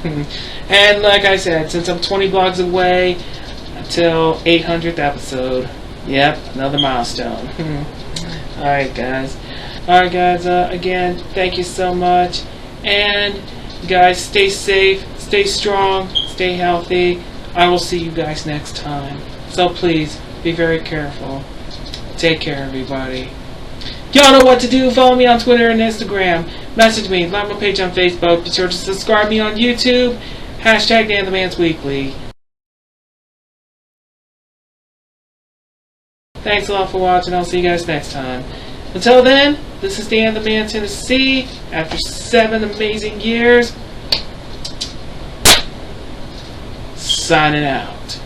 And like I said, since I'm 20 blogs away until 800th episode, yep, another milestone. Alright guys, again, thank you so much, and guys, stay safe, stay strong, stay healthy. I will see you guys next time, so please be very careful. Take care, everybody. Y'all know what to do. Follow me on Twitter and Instagram. Message me. Like my page on Facebook. Be sure to subscribe me on YouTube. Hashtag Dan the Man's Weekly. Thanks a lot for watching. I'll see you guys next time. Until then, this is Dan the Man, Tennessee. After 7 amazing years, signing out.